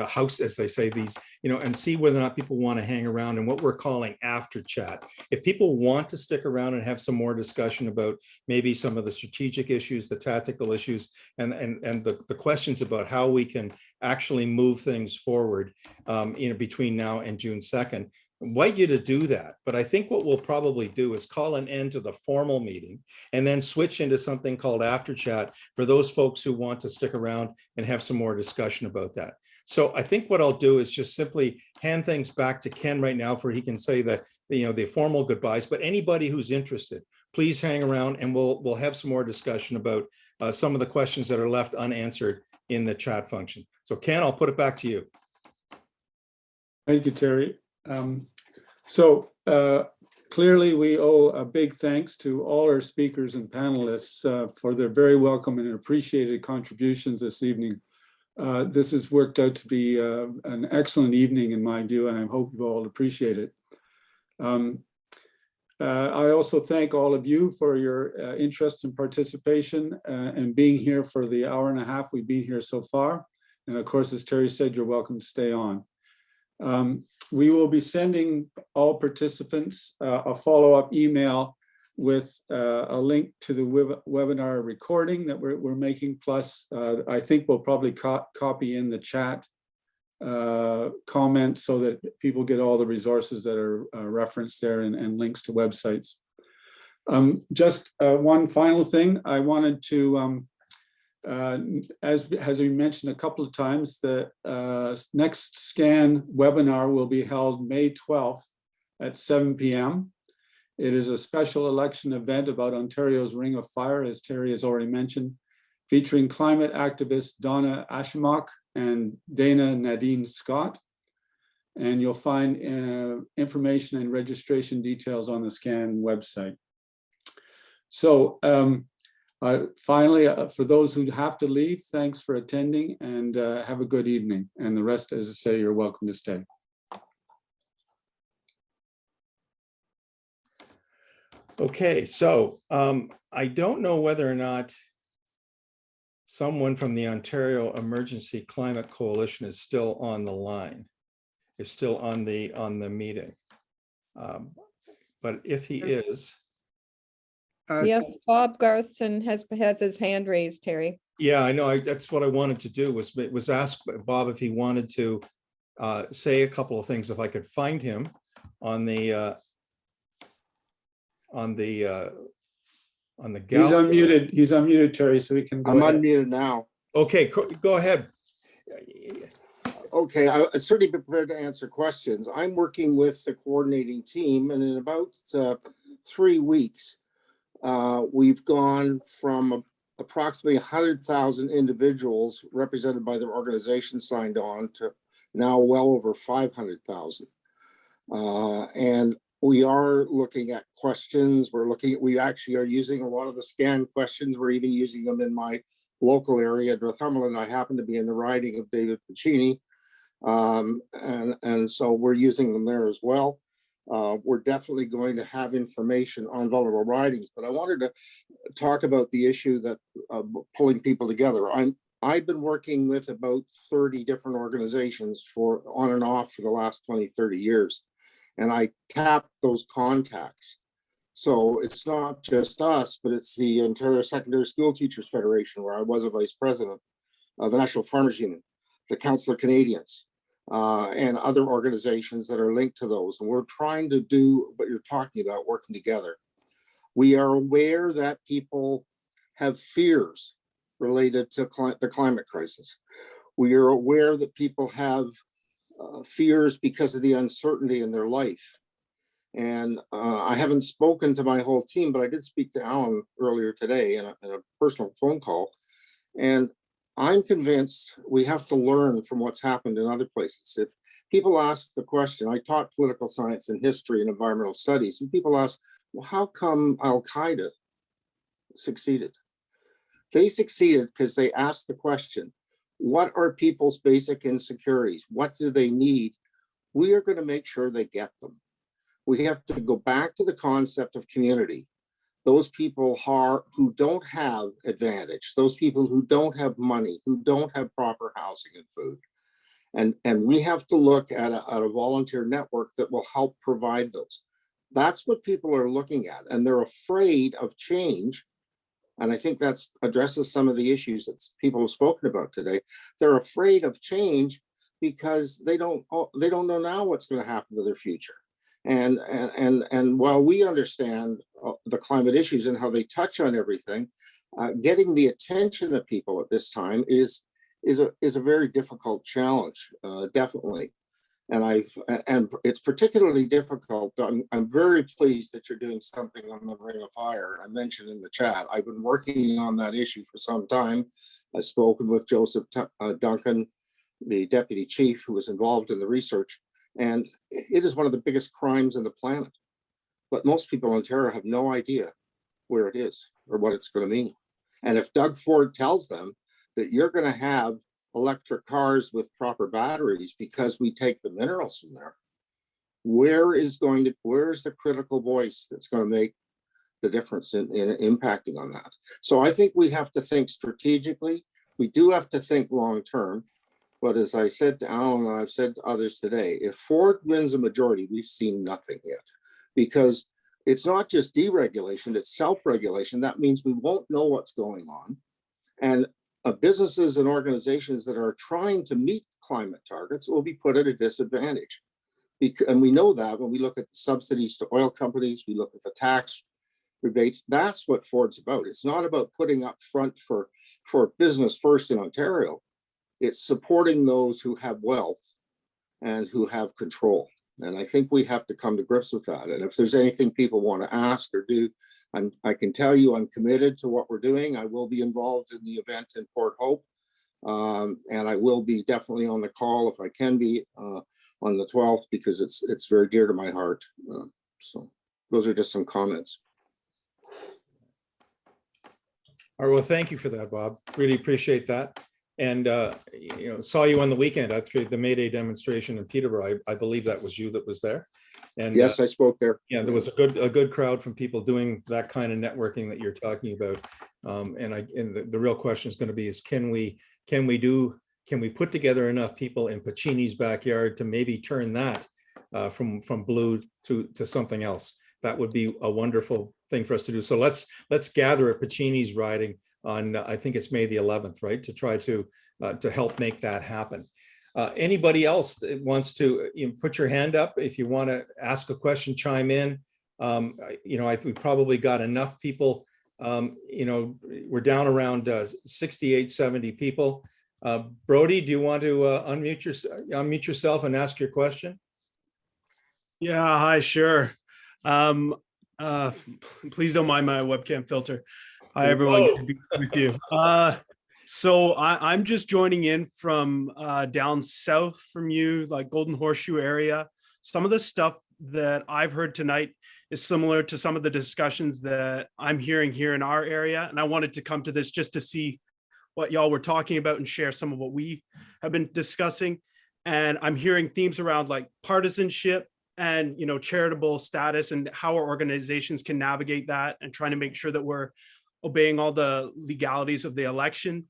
house, as they say, these, and see whether or not people want to hang around and what we're calling after chat. If people want to stick around and have some more discussion about maybe some of the strategic issues, the tactical issues, and the questions about how we can actually move things forward, between now and June 2nd, invite you to do that. But I think what we'll probably do is call an end to the formal meeting and then switch into something called after chat for those folks who want to stick around and have some more discussion about that. So I think what I'll do is just simply hand things back to Ken right now for he can say that, the formal goodbyes, but anybody who's interested, please hang around and we'll have some more discussion about some of the questions that are left unanswered in the chat function. So Ken, I'll put it back to you. Thank you, Terry. Clearly we owe a big thanks to all our speakers and panelists for their very welcome and appreciated contributions this evening. This has worked out to be an excellent evening in my view, and I hope you all appreciate it. I also thank all of you for your interest and participation and being here for the hour and a half we've been here so far. And of course, as Terry said, you're welcome to stay on. We will be sending all participants a follow-up email with a link to the webinar recording that we're making. Plus, I think we'll probably copy in the chat comments so that people get all the resources that are referenced there and links to websites. Just one final thing, I wanted to as we mentioned a couple of times, the next SCAN webinar will be held May 12th at 7 p.m. It is a special election event about Ontario's Ring of Fire, as Terry has already mentioned, featuring climate activist Donna Ashimok and Dana Nadine Scott. And you'll find information and registration details on the SCAN website. So, finally, for those who have to leave, thanks for attending and have a good evening. And the rest, as I say, you're welcome to stay. Okay, so I don't know whether or not someone from the Ontario Emergency Climate Coalition is still on the line, is still on the meeting. But if he is, yes, Bob Garthson has his hand raised, Terry. yeah, I know. That's what I wanted to do was ask Bob if he wanted to say a couple of things. If I could find him on the gallery. He's unmuted. He's unmuted, Terry, so he can go I'm ahead. unmuted now. Okay, go ahead. Okay, I'd certainly be prepared to answer questions. I'm working with the coordinating team, and in about 3 weeks, we've gone from approximately 100,000 individuals represented by their organization signed on to now well over 500,000. And we are looking at questions. We actually are using a lot of the SCAN questions. We're even using them in my local area, Northumberland. I happen to be in the riding of David Piccini. And so we're using them there as well. We're definitely going to have information on vulnerable ridings, but I wanted to talk about the issue that pulling people together. I've been working with about 30 different organizations for on and off for the last 20, 30 years. And I tap those contacts. So it's not just us, but it's the Ontario Secondary School Teachers Federation, where I was a vice president, the National Farmers Union, the Council of Canadians, and other organizations that are linked to those. And we're trying to do what you're talking about, working together. We are aware that people have fears related to the climate crisis. We are aware that people have fears because of the uncertainty in their life. And I haven't spoken to my whole team, but I did speak to Alan earlier today in a personal phone call. And I'm convinced we have to learn from what's happened in other places. If people ask the question, I taught political science and history and environmental studies, and people ask, well, how come Al-Qaeda succeeded? They succeeded because they asked the question, what are people's basic insecurities? What do they need? We are going to make sure they get them. We have to go back to the concept of community. those people who don't have advantage, those people who don't have money, who don't have proper housing and food. And we have to look at a volunteer network that will help provide those. That's what people are looking at, and they're afraid of change. And I think that addresses some of the issues that people have spoken about today. They're afraid of change because they don't know now what's going to happen to their future. And while we understand the climate issues and how they touch on everything, getting the attention of people at this time is a very difficult challenge, definitely. And it's particularly difficult. I'm very pleased that you're doing something on the Ring of Fire. I mentioned in the chat, I've been working on that issue for some time. I've spoken with Joseph Duncan, the deputy chief who was involved in the research, and it is one of the biggest crimes on the planet. But most people in Ontario have no idea where it is or what it's going to mean. And if Doug Ford tells them that you're going to have electric cars with proper batteries because we take the minerals from there, where's the critical voice that's going to make the difference in impacting on that? So I think we have to think strategically. We do have to think long term. But as I said to Alan and I've said to others today, if Ford wins a majority, we've seen nothing yet, because it's not just deregulation, it's self-regulation. That means we won't know what's going on. And businesses and organizations that are trying to meet climate targets will be put at a disadvantage. And we know that when we look at the subsidies to oil companies, we look at the tax rebates. That's what Ford's about. It's not about putting up front for business first in Ontario. It's supporting those who have wealth and who have control. And I think we have to come to grips with that. And if there's anything people want to ask or do, I can tell you I'm committed to what we're doing. I will be involved in the event in Port Hope. And I will be definitely on the call if I can be on the 12th, because it's very dear to my heart. So those are just some comments. All right, well, thank you for that, Bob. Really appreciate that. And saw you on the weekend at the May Day demonstration in Peterborough. I believe that was you that was there. And yes, I spoke there. Yeah, there was a good crowd from people doing that kind of networking that you're talking about. And the real question is going to be is can we put together enough people in Pacini's backyard to maybe turn that from blue to something else? That would be a wonderful thing for us to do. So let's gather at Pacini's riding on I think it's May the 11th, right, to try to help make that happen. Anybody else that wants to put your hand up if you want to ask a question, chime in. We probably got enough people. We're down around 68, 70 people. Brody, do you want to unmute yourself and ask your question? Yeah, hi, sure. Please don't mind my webcam filter. Hi, everyone. Good to be with you. So I'm just joining in from down south from you, like Golden Horseshoe area. Some of the stuff that I've heard tonight is similar to some of the discussions that I'm hearing here in our area. And I wanted to come to this just to see what y'all were talking about and share some of what we have been discussing. And I'm hearing themes around like partisanship and, charitable status and how our organizations can navigate that and trying to make sure that we're obeying all the legalities of the election.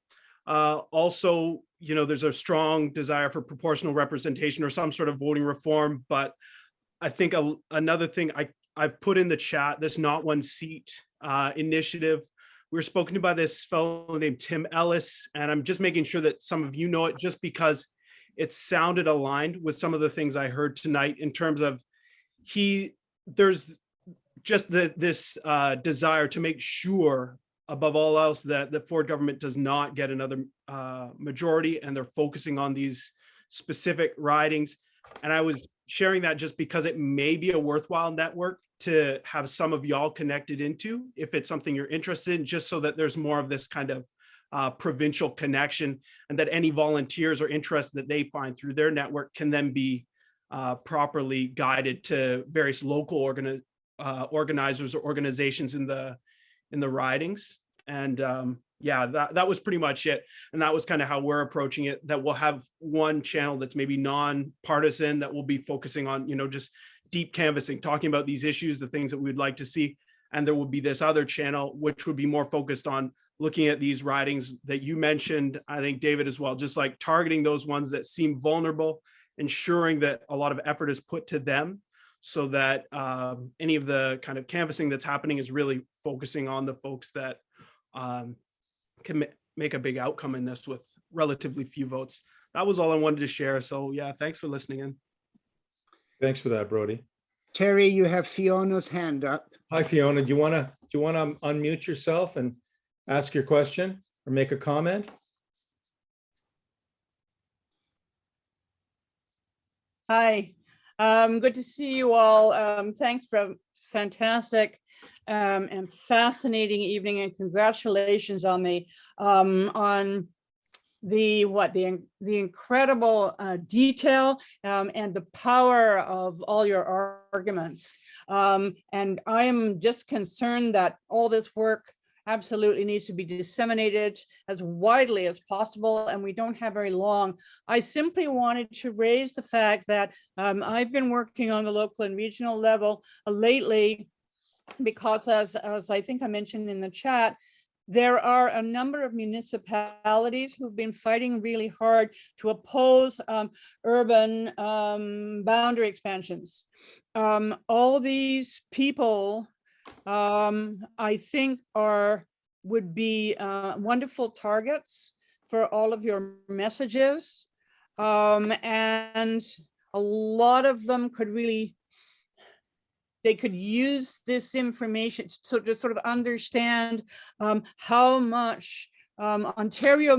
Also, there's a strong desire for proportional representation or some sort of voting reform. But I think another thing I've put in the chat, this Not One Seat initiative. We were spoken by this fellow named Tim Ellis, and I'm just making sure that some of you know it just because it sounded aligned with some of the things I heard tonight in terms of there's just this desire to make sure above all else that the Ford government does not get another majority, and they're focusing on these specific ridings. And I was sharing that just because it may be a worthwhile network to have some of y'all connected into if it's something you're interested in, just so that there's more of this kind of provincial connection, and that any volunteers or interests that they find through their network can then be properly guided to various local organizers or organizations in the ridings. And yeah, that was pretty much it. And that was kind of how we're approaching it, that we'll have one channel that's maybe non-partisan that will be focusing on, just deep canvassing, talking about these issues, the things that we'd like to see. And there will be this other channel, which would be more focused on looking at these ridings that you mentioned, I think David as well, just like targeting those ones that seem vulnerable, ensuring that a lot of effort is put to them so that any of the kind of canvassing that's happening is really focusing on the folks that can make a big outcome in this with relatively few votes. That was all I wanted to share. So yeah, thanks for listening in. Thanks for that, Brody. Terry, you have Fiona's hand up. Hi, Fiona. Do you want to unmute yourself and ask your question or make a comment? Hi, good to see you all. Thanks for a fantastic and fascinating evening, and congratulations on the incredible detail and the power of all your arguments. And I am just concerned that all this work absolutely needs to be disseminated as widely as possible, and we don't have very long. I simply wanted to raise the fact that I've been working on the local and regional level lately, because as I think I mentioned in the chat, there are a number of municipalities who've been fighting really hard to oppose urban boundary expansions. All these people, I think, would be wonderful targets for all of your messages, and a lot of them could really, they could use this information to sort of understand how much Ontario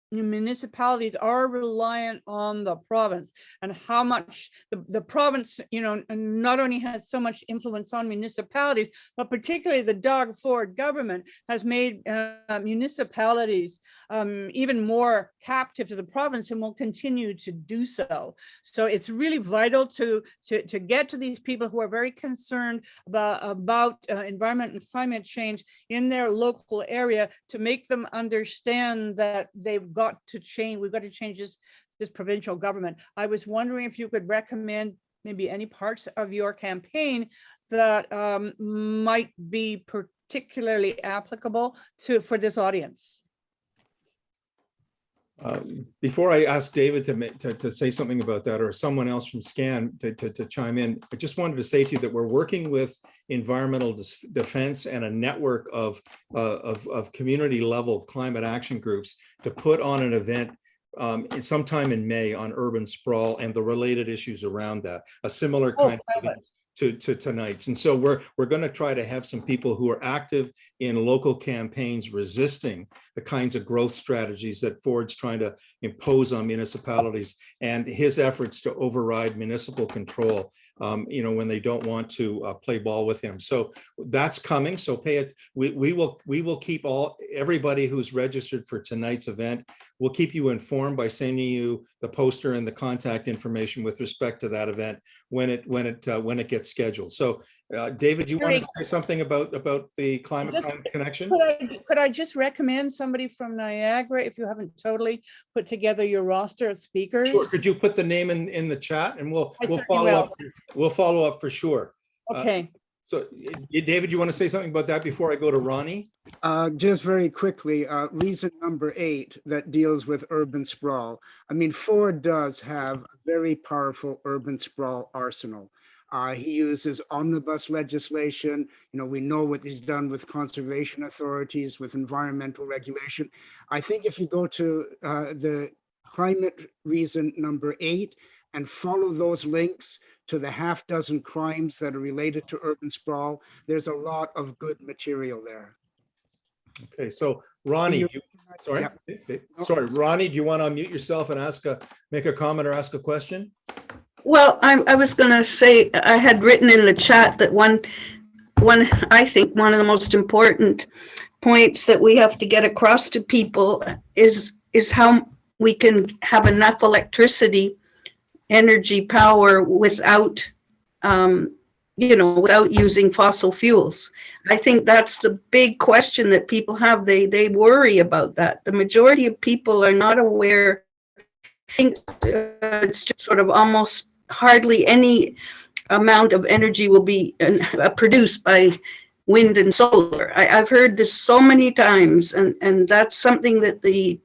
municipalities are reliant on the province, and how much the province, not only has so much influence on municipalities, but particularly the Doug Ford government has made municipalities even more captive to the province, and will continue to do so. So it's really vital to get to these people who are very concerned about environment and climate change in their local area, to make them understand that we've got to change this provincial government. I was wondering if you could recommend maybe any parts of your campaign that might be particularly applicable for this audience. Before I ask David to say something about that, or someone else from SCAN to chime in, I just wanted to say to you that we're working with Environmental Defense and a network of community level climate action groups to put on an event sometime in May on urban sprawl and the related issues around that, a similar kind of event to tonight's. And so we're going to try to have some people who are active in local campaigns resisting the kinds of growth strategies that Ford's trying to impose on municipalities, and his efforts to override municipal control, when they don't want to play ball with him. So that's coming. So pay it. We will keep everybody who's registered for tonight's event. We'll keep you informed by sending you the poster and the contact information with respect to that event when it gets scheduled. So, David, do you want to say something about the climate connection? Could I just recommend somebody from Niagara, if you haven't totally put together your roster of speakers? Sure. Could you put the name in the chat, and we'll follow up. We'll follow up for sure. Okay. So, David, you want to say something about that before I go to Ronnie? Just very quickly, reason number 8 that deals with urban sprawl. I mean, Ford does have a very powerful urban sprawl arsenal. He uses omnibus legislation. We know what he's done with conservation authorities, with environmental regulation. I think if you go to the climate reason number 8 and follow those links to the half dozen crimes that are related to urban sprawl, there's a lot of good material there. Okay, so Ronnie, Ronnie, do you want to unmute yourself and make a comment or ask a question? Well, I was going to say, I had written in the chat that I think one of the most important points that we have to get across to people is how we can have enough electricity, energy, power without without using fossil fuels. I think that's the big question that people have. They worry about that. The majority of people are not aware. I think it's just sort of almost hardly any amount of energy will be produced by wind and solar. I've heard this so many times, and that's something that the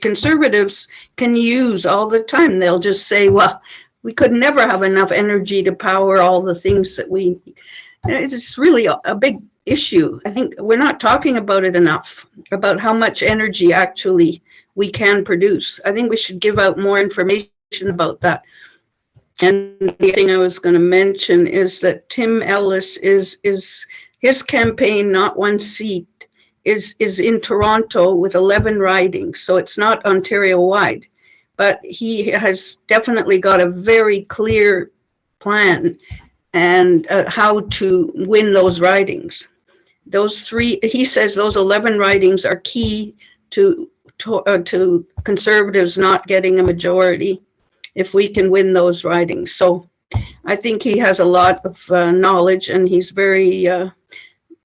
conservatives can use all the time. They'll just say, well, we could never have enough energy to power all the things that we, it's really a big issue. I think we're not talking about it enough, about how much energy actually we can produce. I think we should give out more information about that. And the thing I was going to mention is that Tim Ellis is his campaign, Not One Seat, is in Toronto with 11 ridings. So it's not Ontario wide, but he has definitely got a very clear plan and how to win those ridings. Those three, he says those 11 ridings are key to conservatives not getting a majority if we can win those ridings. So I think he has a lot of knowledge, and he's very,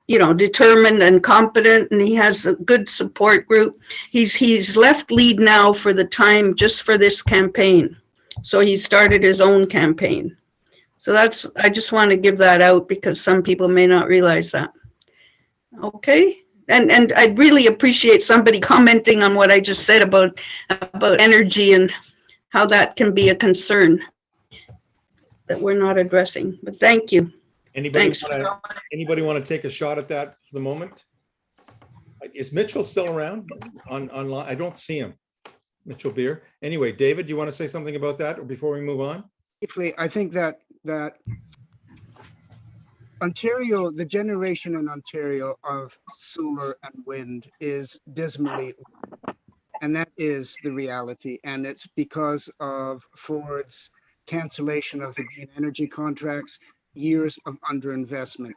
determined and competent, and he has a good support group. He's left lead now for the time just for this campaign. So he started his own campaign. So I just want to give that out because some people may not realize that. Okay. And I'd really appreciate somebody commenting on what I just said about energy and how that can be a concern that we're not addressing. But thank you. Anybody want to take a shot at that for the moment? Is Mitchell still around online? I don't see him. Mitchell Beer. Anyway, David, do you want to say something about that or before we move on? I think that Ontario, the generation in Ontario of solar and wind is dismally, and that is the reality. And it's because of Ford's cancellation of the green energy contracts, years of underinvestment.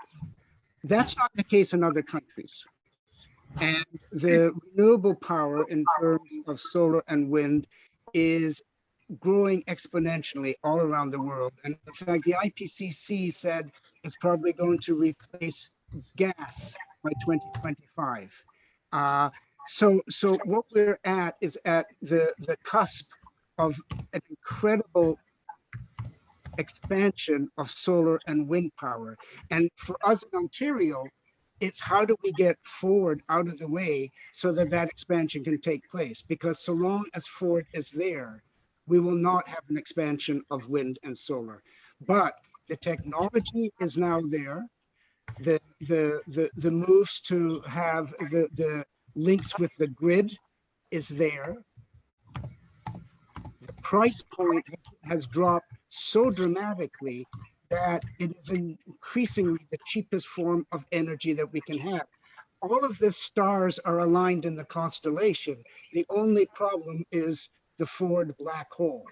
That's not the case in other countries. And the renewable power in terms of solar and wind is growing exponentially all around the world. And in fact, the IPCC said it's probably going to replace gas by 2025. So what we're at is at the cusp of an incredible expansion of solar and wind power. And for us in Ontario, it's how do we get Ford out of the way so that that expansion can take place? Because so long as Ford is there, we will not have an expansion of wind and solar. But the technology is now there. The moves to have the links with the grid is there. The price point has dropped so dramatically that it is increasingly the cheapest form of energy that we can have. All of the stars are aligned in the constellation. The only problem is the Ford black hole.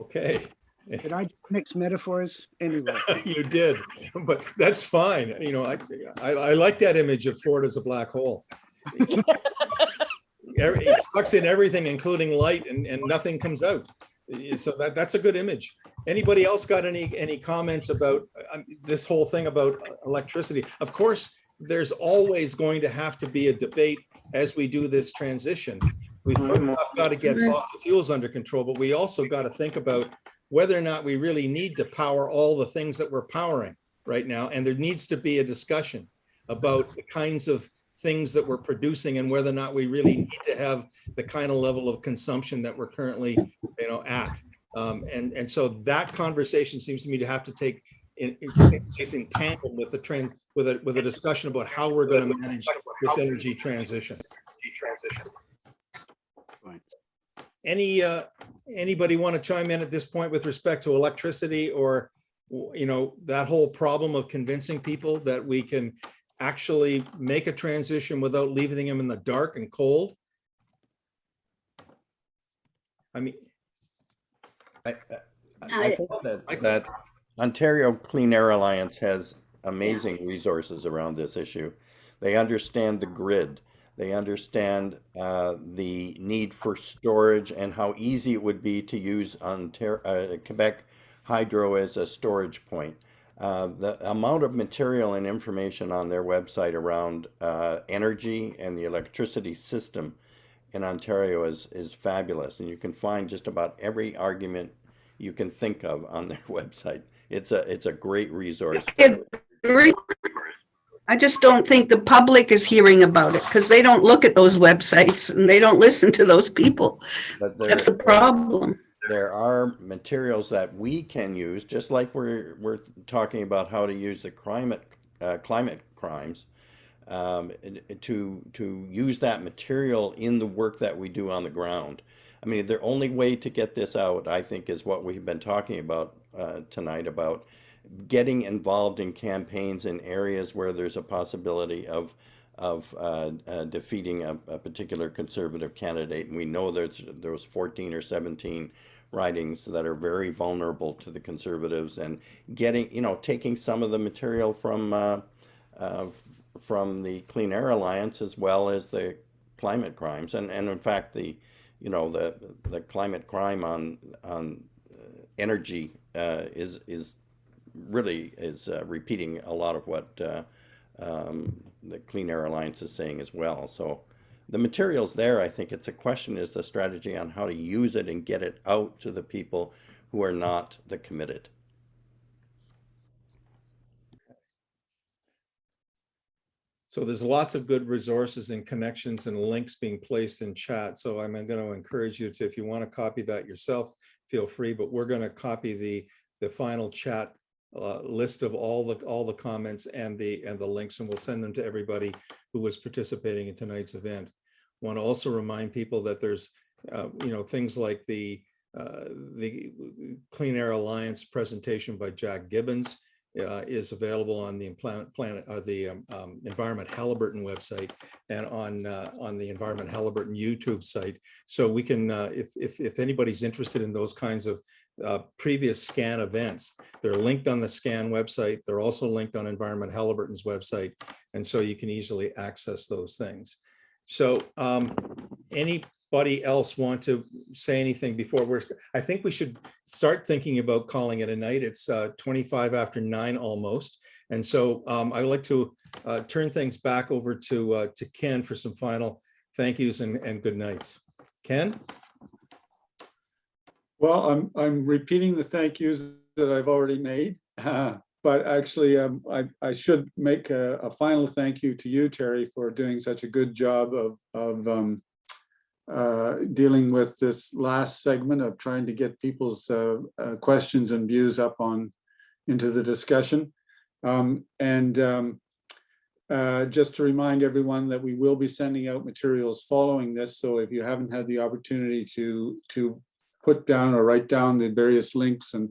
Okay. Did I mix metaphors? Anyway. You did, but that's fine. You know, I like that image of Ford as a black hole. It sucks in everything, including light, and nothing comes out. So that's a good image. Anybody else got any comments about this whole thing about electricity? Of course, there's always going to have to be a debate as we do this transition. We've got to get fossil fuels under control, but we also got to think about whether or not we really need to power all the things that we're powering right now. And there needs to be a discussion about the kinds of things that we're producing and whether or not we really need to have the kind of level of consumption that we're currently, at. And so that conversation seems to me to have to take in tandem with the trend, with a discussion about how we're going to manage this energy transition. Anybody want to chime in at this point with respect to electricity, or that whole problem of convincing people that we can actually make a transition without leaving them in the dark and cold? I mean, I think that Ontario Clean Air Alliance has amazing resources around this issue. They understand the grid. They understand the need for storage and how easy it would be to use Quebec Hydro as a storage point. The amount of material and information on their website around energy and the electricity system in Ontario is fabulous, and you can find just about every argument you can think of on their website. It's a great resource. I agree. I just don't think the public is hearing about it because they don't look at those websites and they don't listen to those people. But That's the problem. There are materials that we can use, just like we're talking about how to use the climate crimes, to use that material in the work that we do on the ground. I mean, the only way to get this out, I think, is what we've been talking about tonight, about getting involved in campaigns in areas where there's a possibility of defeating a particular conservative candidate. And we know there's 14 or 17 ridings that are very vulnerable to the conservatives, and getting, taking some of the material from the Clean Air Alliance as well as the climate crimes, and in fact the climate crime on energy is repeating a lot of what the Clean Air Alliance is saying as well. So the material's there. I think it's a question is the strategy on how to use it and get it out to the people who are not the committed. So there's lots of good resources and connections and links being placed in chat. So I'm going to encourage you to, if you want to copy that yourself, feel free, but we're going to copy the final chat list of all the comments and the links, and we'll send them to everybody who was participating in tonight's event. Want to also remind people that there's things like the Clean Air Alliance presentation by Jack Gibbons is available on the Environment Halliburton website and on the Environment Halliburton YouTube site. So we can, if anybody's interested in those kinds of previous SCAN events, they're linked on the SCAN website. They're also linked on Environment Halliburton's website, and so you can easily access those things. So anybody else want to say anything before I think we should start thinking about calling it a night. It's 25 after 9 almost. And so I would like to turn things back over to Ken for some final thank yous and good nights. Ken? Well, I'm repeating the thank yous that I've already made, but actually I should make a final thank you to you, Terry, for doing such a good job of dealing with this last segment of trying to get people's questions and views up into the discussion. Just to remind everyone that we will be sending out materials following this. So if you haven't had the opportunity to put down or write down the various links and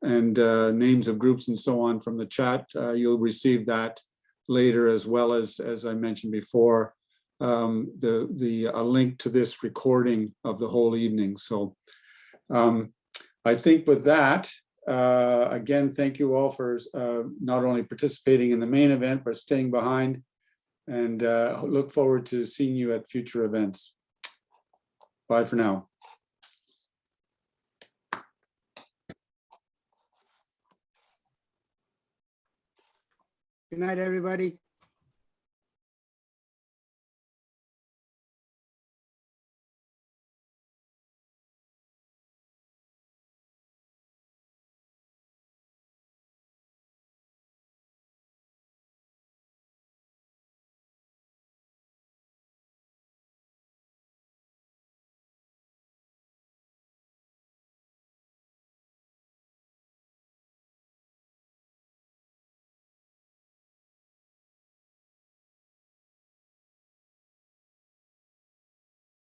names of groups and so on from the chat, you'll receive that later, as well as I mentioned before, a link to this recording of the whole evening. So I think with that, again, thank you all for not only participating in the main event, but staying behind, and look forward to seeing you at future events. Bye for now. Good night, everybody.